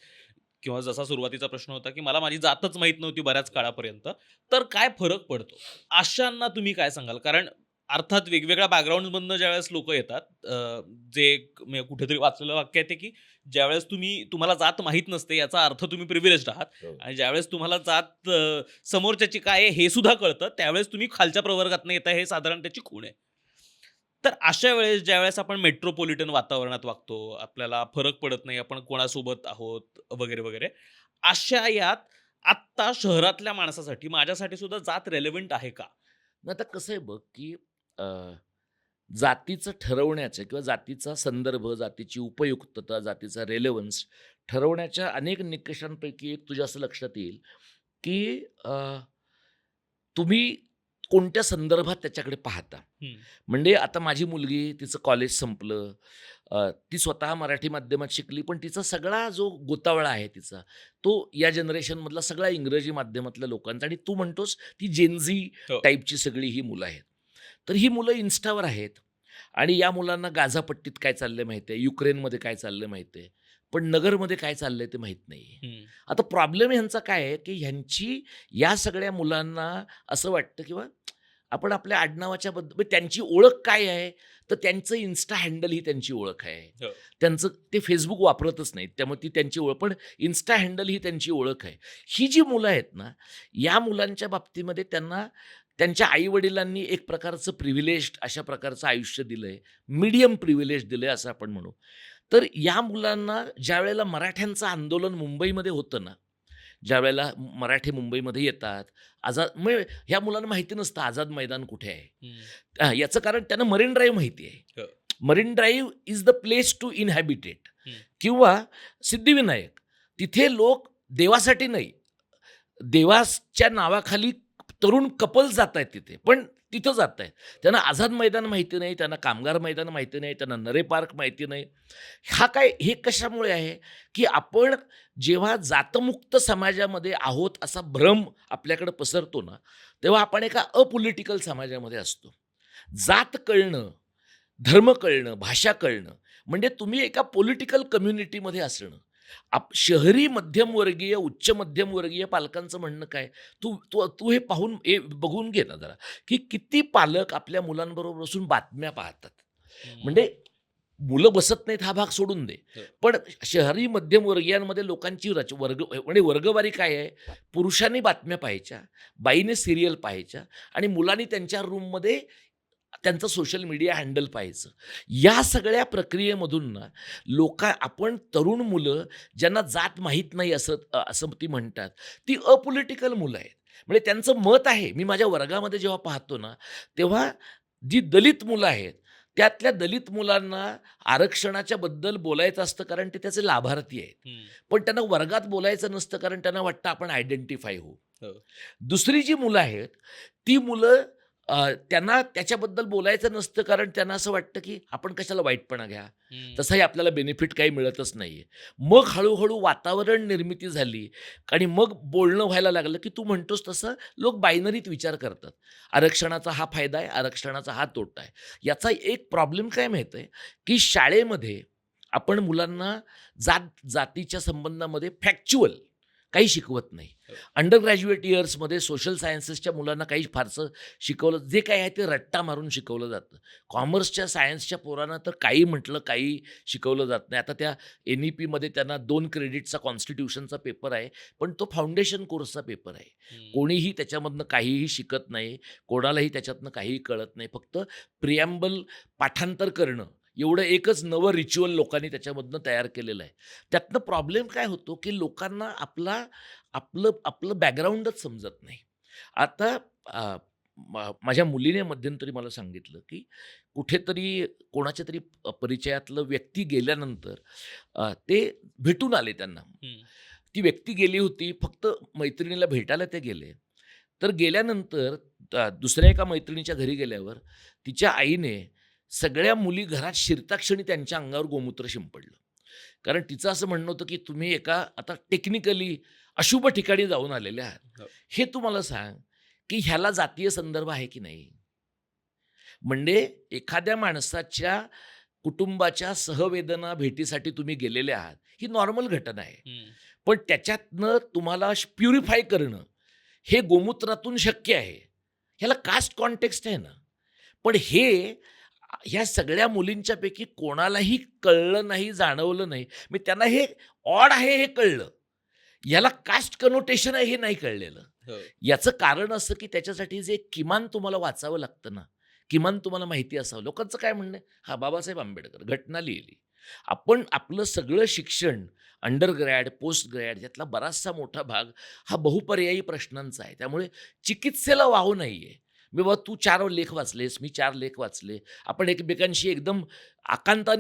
किंवा जसा सुरुवातीचा प्रश्न होता की मला माझी जातच माहीत नव्हती बऱ्याच काळापर्यंत. तर काय फरक पडतो? अशांना तुम्ही काय सांगाल? कारण अर्थात वेगवेगळ्या बॅकग्राऊंड्समधनं ज्यावेळेस लोकं येतात जे म्हणजे कुठेतरी वाचलेलं वाक्य आहे ते की ज्यावेळेस तुम्हाला जात माहीत नसते याचा अर्थ तुम्ही प्रिव्हिलेज्ड आहात. हो. आणि ज्यावेळेस तुम्हाला जात समोरच्याची काय आहे हे सुद्धा कळतं, त्यावेळेस तुम्ही खालच्या प्रवर्गातनं येताय हे साधारण त्याची खूण आहे. तर अशा वेळेस ज्यावेळेस आपण मेट्रोपॉलिटन वातावरणात वागतो, आपल्याला फरक पडत नाही आपण कोणासोबत आहोत वगैरे, वगैरे. अशा यात आत्ता शहरातल्या माणसासाठी माझ्यासाठी सुद्धा जात रेलेव्हंट आहे का? मग आता कसं आहे बघ, की अ, जातीचं ठरवण्याचं किंवा जातीचा संदर्भ, जातीची उपयुक्तता, जातीचा रेलेव्हन्स ठरवण्याच्या अनेक निकषांपैकी एक तुझ्या असं लक्षात येईल, की तुम्ही कोणत्या संदर्भात त्याच्याकडे पाहता. हं. म्हणजे आता माझी मुलगी तिचं कॉलेज संपलं. ती स्वतः मराठी माध्यमात शिकली, पण तिचा सगळा जो गोतावळा आहे तिचा, तो या जनरेशनमधला सगळा इंग्रजी माध्यमातल्या लोकांचा आणि तू म्हणतोस ती जेन हो. टाईपची सगळी ही मुलं आहेत. तर ही मुलं इन्स्टावर आहेत आणि या मुलांना गाझापट्टीत काय चाललंय माहिती आहे, युक्रेनमध्ये काय चाललंय माहिती आहे, पण नगरमध्ये काय चाललंय ते माहीत नाही. हं. आता प्रॉब्लेम ह्यांचा काय आहे, की ह्यांची या सगळ्या मुलांना असं वाटतं किंवा आपण आपल्या आडनावाच्या म्हणजे त्यांची ओळख काय आहे, तर त्यांचं इन्स्टा हँडल ही त्यांची ओळख आहे. हो. त्यांचं ते फेसबुक वापरतच नाहीत, त्यामुळे ती त्यांची ओळख, पण इन्स्टा हँडल ही त्यांची ओळख आहे. ही जी मुलं आहेत ना, या मुलांच्या बाबतीमध्ये त्यांना त्यांच्या आई-वडिलांनी एक प्रकारचं प्रिव्हिलेज्ड अशा प्रकारचं आयुष्य दिलंय, मीडियम प्रिव्हिलेज दिलंय असं आपण म्हणू. तर या मुलांना ज्यावेळेला मराठ्यांचं आंदोलन मुंबईमध्ये होतं ना, ज्यावेळेला मराठी मुंबईमध्ये येतात, म्हणजे ह्या मुलांना माहिती नसतं आझाद मैदान कुठे आहे. हं. याचं कारण त्यांना मरीन ड्राईव्ह माहिती आहे. हो. Marine Drive is the place to inhabit it. हं. किंवा सिद्धिविनायक, तिथे लोक देवासाठी नाही, देवाच्या नावाखाली तरुण कपल्स जात आहेत तिथे, पण तिथं जात आहेत. त्यांना आझाद मैदान माहिती नाही, त्यांना कामगार मैदान माहिती नाही, त्यांना नरे पार्क माहिती नाही. हे कशामुळे आहे, की आपण जेव्हा जातमुक्त समाजामध्ये आहोत असा भ्रम आपल्याकडे पसरतो ना, तेव्हा आपण एका अपॉलिटिकल समाजामध्ये असतो. जात कळणं, धर्म कळणं, भाषा कळणं म्हणजे तुम्ही एका पॉलिटिकल कम्युनिटीमध्ये असणं. शहरी मध्यमवर्गीय, उच्च मध्यमवर्गीय पालकांचं म्हणणं काय? तू तू तू हे पाहून बघून घे ना जरा, की किती पालक आपल्या मुलांबरोबर बसून बातम्या पाहतात. म्हणजे मुलं बसत नाहीत हा भाग सोडून दे. हो. पण शहरी मध्यमवर्गीयांमध्ये लोकांची म्हणजे वर्गवारी काय आहे? पुरुषांनी बातम्या पाहायच्या, बाईने सीरियल पाहायच्या आणि मुलांनी त्यांच्या रूममध्ये त्यांचं सोशल मीडिया हँडल पाहायचं. या सगळ्या प्रक्रियेमधून ना आपण तरुण मुलं ज्यांना जात माहीत नाही असं ती म्हणतात, ती अपॉलिटिकल मुलं आहेत. म्हणजे त्यांचं मत आहे. मी माझ्या वर्गामध्ये जेव्हा पाहतो ना, तेव्हा जी दलित मुलं आहेत, त्यातल्या दलित मुलांना आरक्षणाच्या बद्दल बोलायचं असतं कारण ते त्याचे लाभार्थी आहेत. पण त्यांना वर्गात बोलायचं नसतं कारण त्यांना वाटतं आपण आयडेंटिफाय होऊ. हो. दुसरी जी मुलं आहेत, ती मुलं त्यांना त्याच्याबद्दल बोलायचं नसतं कारण त्यांना असं वाटतं की आपण कशाला वाईटपणा घ्या, तसंही आपल्याला बेनिफिट काही मिळतच नाहीये. मग हळूहळू वातावरण निर्मिती झाली आणि मग बोलणं व्हायला लागलं की तू म्हणतोस तसं लोक बायनरीत विचार करतात. आरक्षणाचा हा फायदा आहे, आरक्षणाचा हा तोटा आहे. याचा एक प्रॉब्लेम काय माहिती आहे, की शाळेमध्ये आपण मुलांना जातीच्या संबंधामध्ये फॅक्च्युअल काही शिकवत नाही. अंडर ग्रॅज्युएट इयर्समध्ये सोशल सायन्सेसच्या मुलांना काही फारसं शिकवलं, जे काय आहे ते रट्टा मारून शिकवलं जातं. कॉमर्सच्या, सायन्सच्या पोरांना तर काही म्हटलं काही शिकवलं जात नाही. आता त्या NEPमध्ये त्यांना 2 क्रेडिटचा कॉन्स्टिट्यूशनचा पेपर आहे, पण तो फाउंडेशन कोर्सचा पेपर आहे. कोणीही त्याच्यामधनं काहीही शिकत नाही, कोणालाही त्याच्यातनं काहीही कळत नाही. फक्त प्रिॲम्बल पाठांतर करणं एवढं एकच नवं रिच्युअल लोकांनी त्याच्यामधनं तयार केलेलं आहे. त्यातनं प्रॉब्लेम काय होतो, की लोकांना आपलं आपलं बॅकग्राऊंडच समजत नाही. आता माझ्या मुलीने मध्यंतरी मला सांगितलं, की कुठेतरी कोणाच्या तरी परिचयातलं व्यक्ती गेल्यानंतर ते भेटून आले त्यांना. ती व्यक्ती गेली होती, फक्त मैत्रिणीला भेटायला ते गेले. तर गेल्यानंतर दुसऱ्या एका मैत्रिणीच्या घरी गेल्यावर तिच्या आईने सगळ्या मुली घरात शिरताक्षणी त्यांच्या अंगावर गोमूत्र शिंपडलं. कारण तिचं असं म्हणणं होतं, की तुम्ही एका आता टेक्निकली अशुभ ठिकाणी जाऊन आलेले आहात. हो. हे तू मला सांग, की ह्याला जातीय संदर्भ आहे की नाही? म्हणजे एखाद्या माणसाच्या कुटुंबाच्या सहवेदना भेटीसाठी तुम्ही गेलेले आहात, ही नॉर्मल घटना आहे. पण त्याच्यातनं तुम्हाला प्युरिफाय करणं हे गोमूत्रातून शक्य आहे. ह्याला कास्ट कॉन्टेक्स्ट आहे ना. पण ह्या सगळ्या मुलींच्यापैकी कोणालाही कळलं नाही, जाणवलं नाही. मी त्यांना हे ऑड आहे हे कळलं. याला कास्ट कनोटेशन आहे हे नाही कळलेलं. हो. याचं कारण असं की त्याच्यासाठी जे किमान तुम्हाला वाचावं लागतं ना, किमान तुम्हाला माहिती असावं. लोकांचं काय म्हणणं आहे, हा बाबासाहेब आंबेडकर घटना लिहिली. आपण आपलं सगळं शिक्षण अंडरग्रॅड, पोस्ट ग्रॅड यातला बराचसा मोठा भाग हा बहुपर्यायी प्रश्नांचा आहे. त्यामुळे चिकित्सेला वाव नाहीये. बाबा तू 4 लेख वाचलेस, मी 4 लेख वाचले. आपण एकमेकांशी एकदम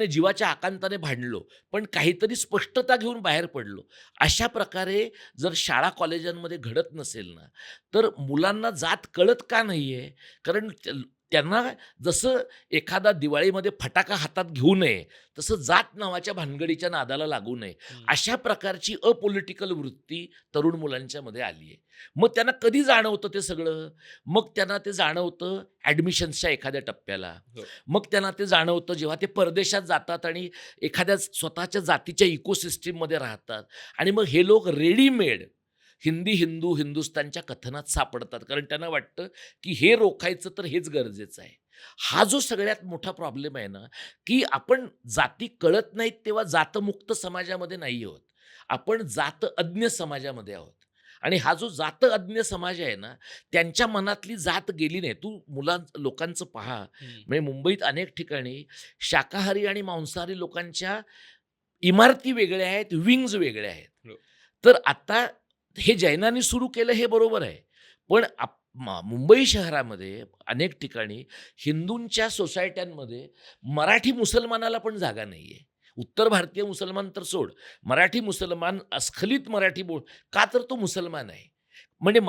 जीवाच्या आकांताने भांडलो, पण काहीतरी स्पष्टता घेऊन बाहेर पडलो. अशा प्रकारे जर शाळा कॉलेजांमध्ये घडत नसेल ना, तर मुलांना जात कळत का नाहीये? कारण त्यांना जसं एखादा दिवाळीमध्ये फटाका हातात घेऊ नये, तसं जात नावाच्या भानगडीच्या नादाला लागू नये. अशा प्रकारची अपॉलिटिकल वृत्ती तरुण मुलांच्यामध्ये आली आहे. मग त्यांना कधी जाणवतं ते सगळं? मग त्यांना ते जाणवतं ॲडमिशन्सच्या एखाद्या टप्प्याला. हो. मग त्यांना ते जाणवतं जेव्हा ते परदेशात जातात आणि एखाद्या स्वतःच्या जातीच्या इकोसिस्टीममध्ये राहतात आणि मग हे लोक रेडीमेड हिंदू, हिंदुस्तानच्या कथनात सापडतात. कारण त्यांना वाटतं, की हे रोखायचं तर हेच गरजेचं आहे. हा जो सगळ्यात मोठा प्रॉब्लेम आहे ना, की आपण जाती कळत नाहीत तेव्हा जातमुक्त समाजामध्ये नाही आहोत. आपण जातअज्ञ समाजामध्ये आहोत. आणि हा जो जातअज्ञ समाज आहे ना, त्यांच्या मनातली जात गेली नाही. तू लोकांचं पहा, म्हणजे मुंबईत अनेक ठिकाणी शाकाहारी आणि मांसाहारी लोकांच्या इमारती वेगळ्या आहेत, विंग्ज वेगळ्या आहेत. हो. तर आता हे जैनांनी सुरू केलं हे बरोबर आहे. पण मुंबई शहरामध्ये अनेक ठिकाणी हिंदूंच्या सोसायट्यांमध्ये मराठी मुसलमानाला पण जागा नाहीये. उत्तर भारतीय मुसलमान तर सोड, मराठी मुसलमान अस्खलित मराठी का तर तो मुसलमान आहे. म्हणजे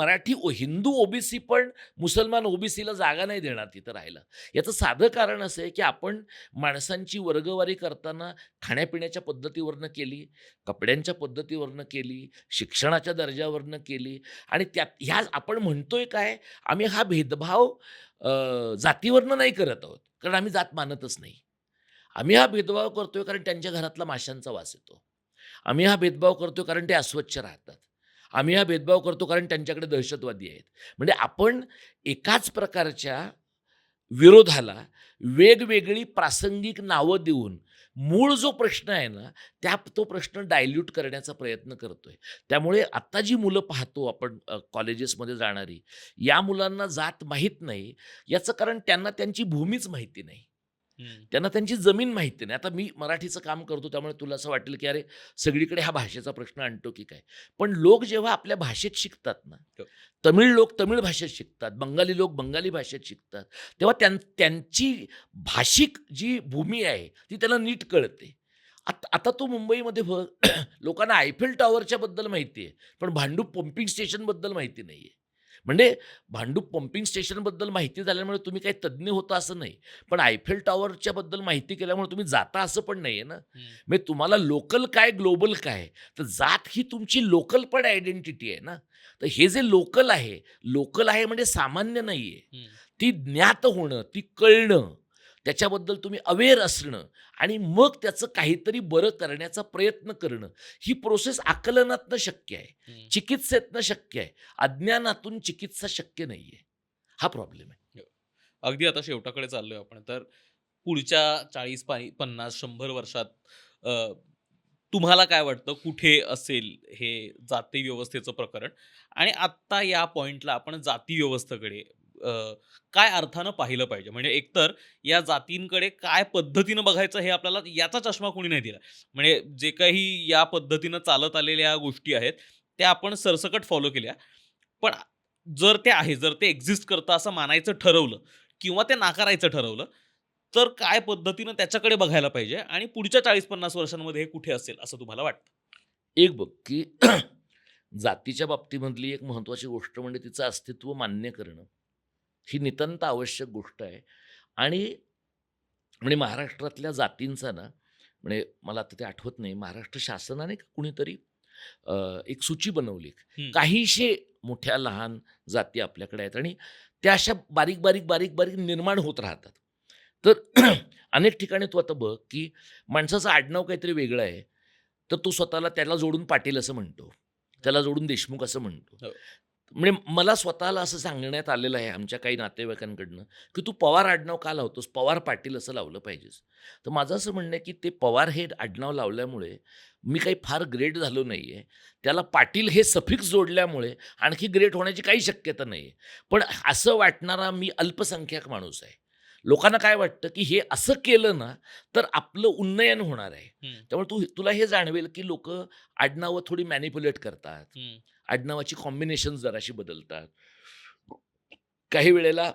हिंदू ओबीसी पण मुसलमान ओबीसीला जागा नाही देणार तिथं राहायला. याचं साधं कारण असं आहे की आपण माणसांची वर्गवारी करताना खाण्यापिण्याच्या पद्धतीवरनं केली, कपड्यांच्या पद्धतीवरनं केली, शिक्षणाच्या दर्जावरनं केली आणि ह्या आपण म्हणतोय काय, आम्ही हा भेदभाव जातीवरनं नाही करत आहोत, कारण आम्ही जात मानतच नाही. आम्ही हा भेदभाव करतोय कारण त्यांच्या घरातला माशांचा वास येतो. आम्ही हा भेदभाव करतो कारण ते अस्वच्छ राहतात. आम्ही हा भेदभाव करतो कारण त्यांच्याकडे दहशतवादी आहेत. म्हणजे आपण एकाच प्रकारच्या विरोधाला वेगवेगळी प्रासंगिक नावं देऊन मूळ जो प्रश्न आहे ना, तो प्रश्न डायल्यूट करण्याचा प्रयत्न करतोय. त्यामुळे आत्ता जी मुलं पाहतो आपण कॉलेजेसमध्ये जाणारी, या मुलांना जात माहीत नाही, याचं कारण त्यांना त्यांची भूमीच माहिती नाही. त्यांना त्यांची जमीन माहिती नाही. आता मी मराठीचं काम करतो त्यामुळे तुला असं वाटेल, की अरे सगळीकडे हा भाषेचा प्रश्न आणतो की काय? पण लोक जेव्हा आपल्या भाषेत शिकतात ना, हो. तमिळ लोक तमिळ भाषेत शिकतात, बंगाली लोक बंगाली भाषेत शिकतात, तेव्हा त्यांची भाषिक जी भूमी आहे ती त्यांना नीट कळते. आता तू मुंबईमध्ये बघ लोकांना आयफेल टॉवरच्या बद्दल माहिती आहे, पण भांडूप पंपिंग स्टेशनबद्दल माहिती नाहीये. म्हणजे भांडूप पंपिंग स्टेशनबद्दल माहिती झाल्यामुळे तुम्ही काही तज्ज्ञ होता असं नाही. पण आयफेल टॉवरच्या बद्दल माहिती केल्यामुळे तुम्ही जाता असं पण नाहीये ना. म्हणजे तुम्हाला लोकल काय, ग्लोबल काय, तर जात ही तुमची लोकल पण आयडेंटिटी आहे ना. तर हे जे लोकल आहे म्हणजे सामान्य नाहीये. ती ज्ञात होणं, ती कळणं, त्याच्याबद्दल तुम्ही अवेअर असणं आणि मग त्याचं काहीतरी बरं करण्याचा प्रयत्न करणं, ही प्रोसेस आकलनातनं शक्य आहे, चिकित्सेतनं शक्य आहे. अज्ञानातून चिकित्सा शक्य नाहीये. हा प्रॉब्लेम आहे. अगदी आता शेवटाकडे चाललोय आपण. तर पुढच्या 40, 50, 100 वर्षात अ, तुम्हाला काय वाटतं कुठे असेल हे जाती व्यवस्थेचं प्रकरण? आणि आत्ता या पॉइंटला आपण जाती व्यवस्थेकडे अ, काय अर्थानं पाहिलं पाहिजे? म्हणजे एकतर या जातींकडे काय पद्धतीनं बघायचं हे आपल्याला याचा चष्मा कोणी नाही दिला. म्हणजे जे काही या पद्धतीनं चालत आलेल्या गोष्टी आहेत, त्या आपण सरसकट फॉलो केल्या. पण जर ते एक्झिस्ट करतं असं मानायचं ठरवलं किंवा ते नाकारायचं ठरवलं, तर काय पद्धतीनं त्याच्याकडे बघायला पाहिजे आणि पुढच्या 40-50 वर्षांमध्ये हे कुठे असेल असं तुम्हाला वाटतं? एक बघ, की जातीच्या बाबतीमधली एक महत्त्वाची गोष्ट म्हणजे तिचं अस्तित्व मान्य करणं. ही नितांत आवश्यक गोष्ट आहे. आणि म्हणजे महाराष्ट्रातल्या जातींचा ना, म्हणजे मला आता ते आठवत नाही, महाराष्ट्र शासनाने का कुणीतरी एक सूची बनवली. काहीशे मोठ्या लहान जाती आपल्याकडे आहेत आणि त्या अशा बारीक, बारीक, बारीक, बारीक निर्माण होत राहतात. तर अनेक ठिकाणी तू आता बघ, की माणसाचं आडनाव काहीतरी वेगळं आहे, तर तो स्वतःला त्याला जोडून पाटील असं म्हणतो, त्याला जोडून देशमुख असं म्हणतो. हो. म्हणजे मला स्वतःला असं सांगण्यात आलेलं आहे आमच्या काही नातेवाईकांकडनं, की तू पवार आडनाव का लावतोस? पवार पाटील असं लावलं पाहिजेस. तर माझं असं म्हणणं आहे, की ते पवार हे आडनाव लावल्यामुळे मी काही फार ग्रेट झालो नाहीये. त्याला पाटील हे सफिक्स जोडल्यामुळे आणखी ग्रेट होण्याची काही शक्यता नाहीये. पण असं वाटणारा मी अल्पसंख्याक माणूस आहे. लोकांना काय वाटतं, की हे असं केलं ना, तर आपलं उन्नयन होणार आहे. त्यामुळे तुला हे जाणवेल, की लोकं आडनावं थोडी मॅनिप्युलेट करतात. आडनावाची कॉम्बिनेशन जराशी बदलतात. काही वेळेला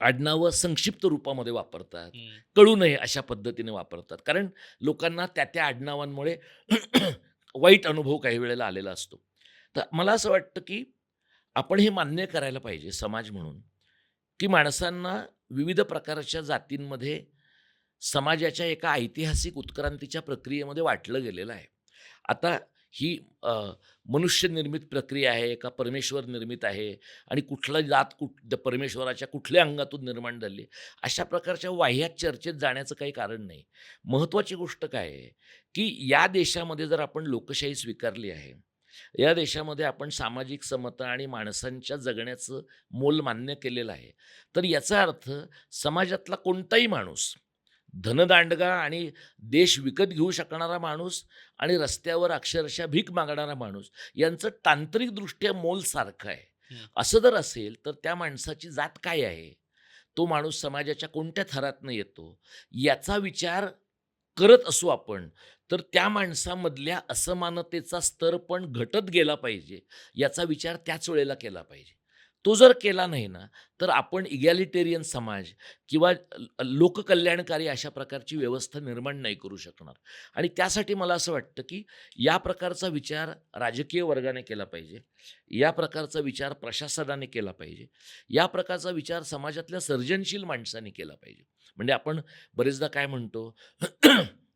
आडनावं संक्षिप्त रूपामध्ये वापरतात. कळू नये अशा पद्धतीने वापरतात. कारण लोकांना त्या आडनावांमुळे वाईट अनुभव काही वेळेला आलेला असतो. तर मला असं वाटतं, की आपण हे मान्य करायला पाहिजे समाज म्हणून, की माणसांना विविध प्रकारच्या जातींमध्ये समाजाच्या एका ऐतिहासिक उत्क्रांतीच्या प्रक्रियेमध्ये वाटलं गेलेलं आहे. आता ही मनुष्य निर्मित प्रक्रिया आहे का परमेश्वर निर्मित आहे आणि कुठला जात परमेश्वराच्या कुठल्या अंगातून निर्माण झाली, अशा प्रकारच्या वाह्यात चर्चेत जाण्याचं काही कारण नाही. महत्त्वाची गोष्ट काय आहे, की या देशामध्ये जर आपण लोकशाही स्वीकारली आहे, या देशामध्ये आपण सामाजिक समता आणि माणसांच्या जगण्याचं मोल मान्य केलेलं आहे, तर याचा अर्थ समाजातला कोणताही माणूस, धनदांडगा आणि देश विकत घेऊ शकणारा माणूस आणि रस्त्यावर अक्षरशः भीक मागणारा माणूस यांचं तांत्रिकदृष्ट्या मोल सारखं आहे. असं जर असेल तर त्या माणसाची जात काय आहे, तो माणूस समाजाच्या कोणत्या थरातनं येतो, याचा विचार करत असू आपण, तर त्या माणसामधल्या असमानतेचा स्तर पण घटत गेला पाहिजे, याचा विचार त्याच वेळेला केला पाहिजे. तो जर केला नाही ना, तर आपण इगॅलिटेरियन समाज किंवा लोककल्याणकारी अशा प्रकारची व्यवस्था निर्माण नाही करू शकणार. आणि त्यासाठी मला असं वाटतं, की या प्रकारचा विचार राजकीय वर्गाने केला पाहिजे. या प्रकारचा विचार प्रशासनाने केला पाहिजे. या प्रकारचा विचार समाजातल्या सर्जनशील माणसांनी केला पाहिजे. म्हणजे आपण बरेचदा काय म्हणतो,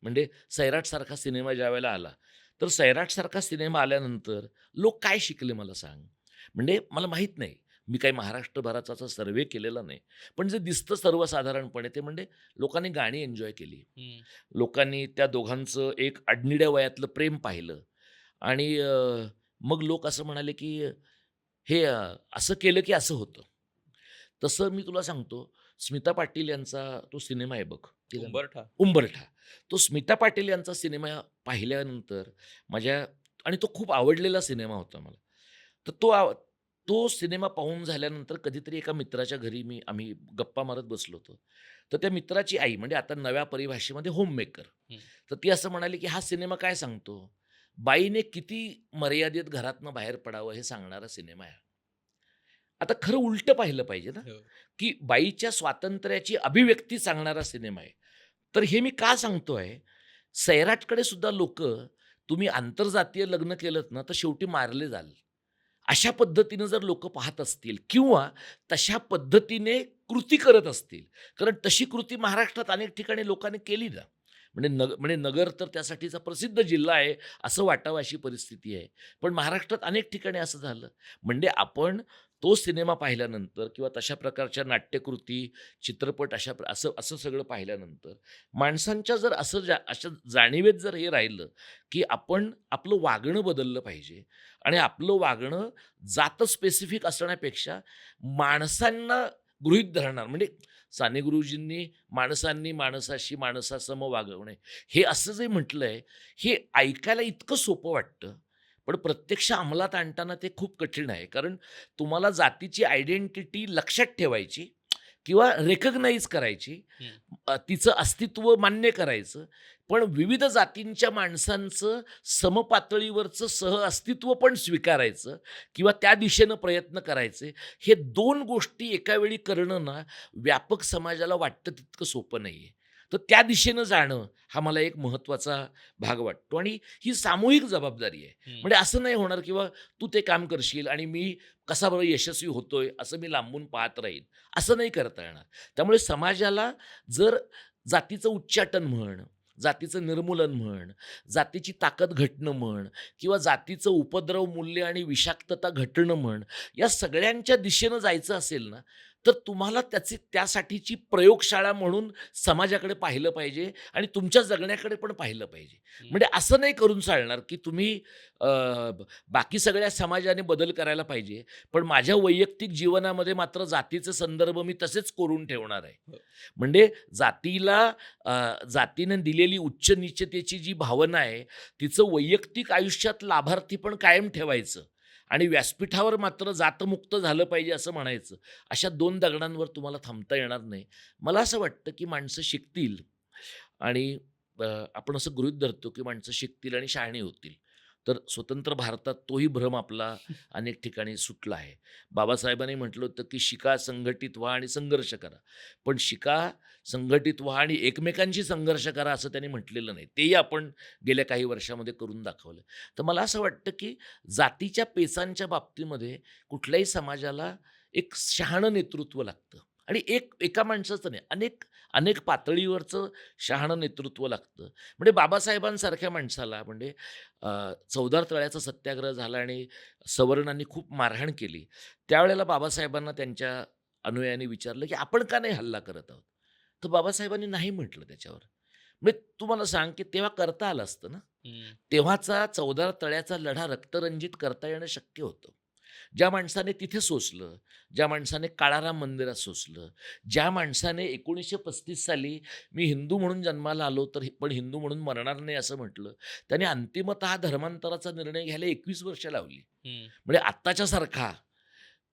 म्हणजे सैराटसारखा सिनेमा ज्यावेळेला आला, तर सैराटसारखा सिनेमा आल्यानंतर लोक काय शिकले मला सांग? म्हणजे मला माहीत नाही. मी काही महाराष्ट्रभराचा असा सर्व्हे केलेला नाही, पण जे दिसतं सर्वसाधारणपणे ते म्हणजे लोकांनी गाणी एन्जॉय केली. लोकांनी त्या दोघांचं एक अडनिड्या वयातलं प्रेम पाहिलं आणि मग लोक असं म्हणाले की हे असं केलं की असं होतं. तसं मी तुला सांगतो, स्मिता पाटील यांचा तो सिनेमा आहे बघ, तिला उंबरठा. उंबरठा. तो स्मिता पाटील यांचा सिनेमा पाहिल्यानंतर माझ्या आणि तो खूप आवडलेला सिनेमा होता मला. तर तो सिनेमा पाहून झाल्यानंतर कधीतरी एका मित्राच्या घरी आम्ही गप्पा मारत बसलो होतो. तर त्या मित्राची आई म्हणजे आता नव्या परिभाषेमध्ये होममेकर. हं. तर ती असं म्हणाली, की हा सिनेमा काय सांगतो? बाईने किती मर्यादेत घरातनं बाहेर पडावं हे सांगणारा सिनेमा आहे. आता खरं उलटं पाहिलं पाहिजे ना, हो. की बाईच्या स्वातंत्र्याची अभिव्यक्ती सांगणारा सिनेमा आहे. तर हे मी का सांगतोय? सैराटकडे सुद्धा लोकं तुम्ही आंतरजातीय लग्न केलंत ना, तर शेवटी मारले जाल. अशा पद्धतीनं जर लोकं पाहत असतील किंवा तशा पद्धतीने कृती करत असतील, कारण तशी कृती महाराष्ट्रात अनेक ठिकाणी लोकांनी केली ना. म्हणजे नगर तर त्यासाठीचा प्रसिद्ध जिल्हा आहे, असं वाटावं अशी परिस्थिती आहे. पण महाराष्ट्रात अनेक ठिकाणी असं झालं. म्हणजे आपण तो सिनेमा पाहिल्यानंतर किंवा तशा प्रकारच्या नाट्यकृती, चित्रपट असं असं सगळं पाहिल्यानंतर माणसांच्या जर अशा जाणीवेत जर हे राहिलं, की आपण आपलं वागणं बदललं पाहिजे आणि आपलं वागणं जात स्पेसिफिक असण्यापेक्षा माणसांना गृहीत धरणार म्हणजे साने गुरुजींनी माणसांनी माणसाशी माणसासम वागवणे हे असं जे म्हटलंय, हे ऐकायला इतकं सोपं वाटतं, पण प्रत्यक्ष अंमलात आणताना ते खूप कठीण आहे. कारण तुम्हाला जातीची आयडेंटिटी लक्षात ठेवायची किंवा रेकग्नाइज करायची, तिचं अस्तित्व मान्य करायचं, पण विविध जातींच्या माणसांचं समपातळीवरचं सहअस्तित्व पण स्वीकारायचं किंवा त्या दिशेनं प्रयत्न करायचे. हे 2 गोष्टी एका वेळी करणं ना, व्यापक समाजाला वाटतं तितकं सोपं नाहीये. तर त्या दिशेनं जाणं हा मला एक महत्त्वाचा भाग वाटतो आणि ही सामूहिक जबाबदारी आहे. हं. म्हणजे असं नाही होणार किंवा तू ते काम करशील आणि मी कसा बरं यशस्वी होतोय असं मी लांबून पाहत राहीन, असं नाही करता येणार. त्यामुळे समाजाला जर जातीचं उच्चाटन म्हण, जातीचं निर्मूलन म्हण, जातीची ताकद घटणं म्हण किंवा जातीचं उपद्रव मूल्य आणि विषाक्तता घटणं म्हण, या सगळ्यांच्या दिशेनं जायचं असेल ना, तर तुम्हाला त्यासाठीची प्रयोगशाळा म्हणून समाजाकडे पाहिलं पाहिजे आणि तुमच्या जगण्याकडे पण पाहिलं पाहिजे. म्हणजे असं नाही करून चालणार, की तुम्ही बाकी सगळ्या समाजाने बदल करायला पाहिजे, पण माझ्या वैयक्तिक जीवनामध्ये मात्र जातीचे संदर्भ मी तसेच कोरून ठेवणार आहे. हो. म्हणजे जातीनं दिलेली उच्च नीचतेची जी भावना आहे, तिचं वैयक्तिक आयुष्यात लाभार्थी पण कायम ठेवायचं आणि व्यासपीठावर मात्र जातमुक्त झालं पाहिजे असं म्हणायचं. अशा 2 दगडांवर तुम्हाला थांबता येणार नाही. मला असं वाटतं, की माणसं शिकतील आणि आपण असं गृहीत धरतो, की माणसं शिकतील आणि शहाणी होतील. तर स्वतंत्र भारतात तोही भ्रम आपला अनेक ठिकाणी सुटला आहे. बाबासाहेबांनी म्हटलं होतं, की शिका, संघटित व्हा आणि संघर्ष करा. पण शिका, संघटित व्हा आणि एकमेकांशी संघर्ष करा असं त्यांनी म्हटलेलं नाही. तेही आपण गेल्या काही वर्षामध्ये करून दाखवलं. तर मला असं वाटतं, की जातीच्या पेचांच्या बाबतीमध्ये कुठल्याही समाजाला एक शहाणं नेतृत्व लागतं आणि एका माणसाचं नाही, अनेक अनेक पातळीवरचं शहाणं नेतृत्व लागतं. म्हणजे बाबासाहेबांसारख्या माणसाला म्हणजे 14 तळ्याचा सत्याग्रह झाला आणि सवर्णांनी खूप मारहाण केली. त्यावेळेला बाबासाहेबांना त्यांच्या अनुयायांनी विचारलं, की आपण का नाही हल्ला करत आहोत? तर बाबासाहेबांनी नाही म्हटलं त्याच्यावर. म्हणजे तू मला सांग, की तेव्हा करता आलं असतं ना? तेव्हाचा 14 तळ्याचा लढा रक्तरंजित करता येणं शक्य होतं. ज्या माणसाने तिथे सोसलं, ज्या माणसाने काळाराम मंदिरात सोसलं, ज्या माणसाने 1935 साली मी हिंदू म्हणून जन्माला आलो तर पण हिंदू म्हणून मरणार नाही असं म्हटलं, त्याने अंतिमतः धर्मांतराचा निर्णय घ्यायला 21 वर्ष लावली. म्हणजे आत्ताच्यासारखा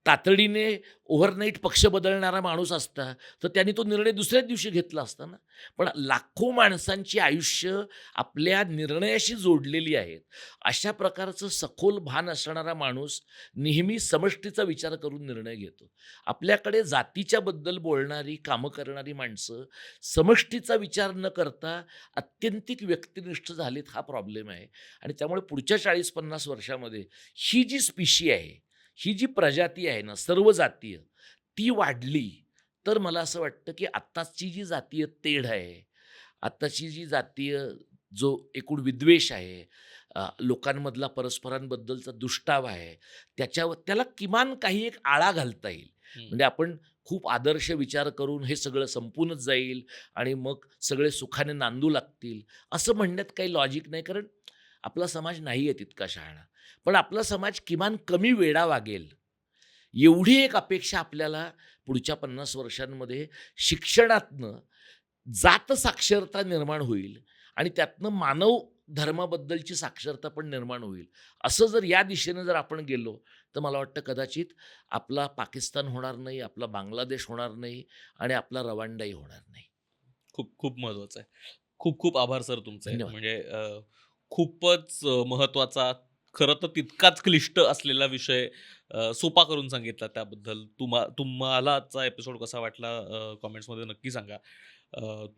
तातडीने ओव्हरनाईट पक्ष बदलणारा माणूस असता, तर त्यांनी तो निर्णय दुसऱ्याच दिवशी घेतला असता ना. पण लाखो माणसांची आयुष्य आपल्या निर्णयाशी जोडलेली आहेत. अशा प्रकारचं सखोल भान असणारा माणूस नेहमी समष्टीचा विचार करून निर्णय घेतो. आपल्याकडे जातीच्या बद्दल बोलणारी, कामं करणारी माणसं समष्टीचा विचार न करता आत्यंतिक व्यक्तिनिष्ठ झालीत, हा प्रॉब्लेम आहे. आणि त्यामुळे पुढच्या 40-50 वर्षामध्ये ही जी स्पिशी आहे, ही जी प्रजाती आहे ना सर्वजातीय, ती वाढली तर मला असं वाटतं, की आत्ताची जी जातीय तेढ आहे, आत्ताची जी जातीय जो एकूण विद्वेष आहे, लोकांमधला परस्परांबद्दलचा दुष्टावा आहे, त्याला किमान काही एक आळा घालता येईल. म्हणजे आपण खूप आदर्श विचार करून हे सगळं संपूनच जाईल आणि मग सगळे सुखाने नांदू लागतील, असं म्हणण्यात काही लॉजिक नाही. कारण आपला समाज नाही आहे तितका शहाणा. पण आपला समाज किमान कमी वेडा वागेल, एवढी एक अपेक्षा आपल्याला पुढच्या 50 वर्षांमध्ये शिक्षणातनं जात साक्षरता निर्माण होईल आणि त्यातनं मानव धर्माबद्दलची साक्षरता पण निर्माण होईल. असं जर या दिशेने जर आपण गेलो, तर मला वाटतं कदाचित आपला पाकिस्तान होणार नाही, आपला बांगलादेश होणार नाही आणि आपला रवांडाही होणार नाही. खूप खूप महत्वाचं आहे. खूप खूप आभार सर तुमचे. धन्यवाद. म्हणजे खूपच महत्वाचा, खरं तर तितकाच क्लिष्ट असलेला विषय सोपा करून सांगितला. त्याबद्दल तुम्हाला आजचा एपिसोड कसा वाटला कमेंट्समध्ये नक्की सांगा.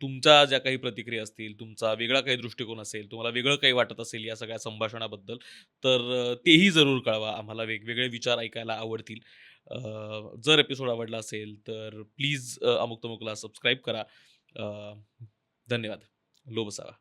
तुमच्या ज्या काही प्रतिक्रिया असतील, तुमचा वेगळा काही दृष्टिकोन असेल, तुम्हाला वेगळं काही वाटत असेल या सगळ्या संभाषणाबद्दल, तर तेही जरूर कळवा. आम्हाला वेगवेगळे विचार ऐकायला आवडतील. अ, जर एपिसोड आवडला असेल तर प्लीज अमुक तमुकला सबस्क्राईब करा. धन्यवाद. लोभ असावा.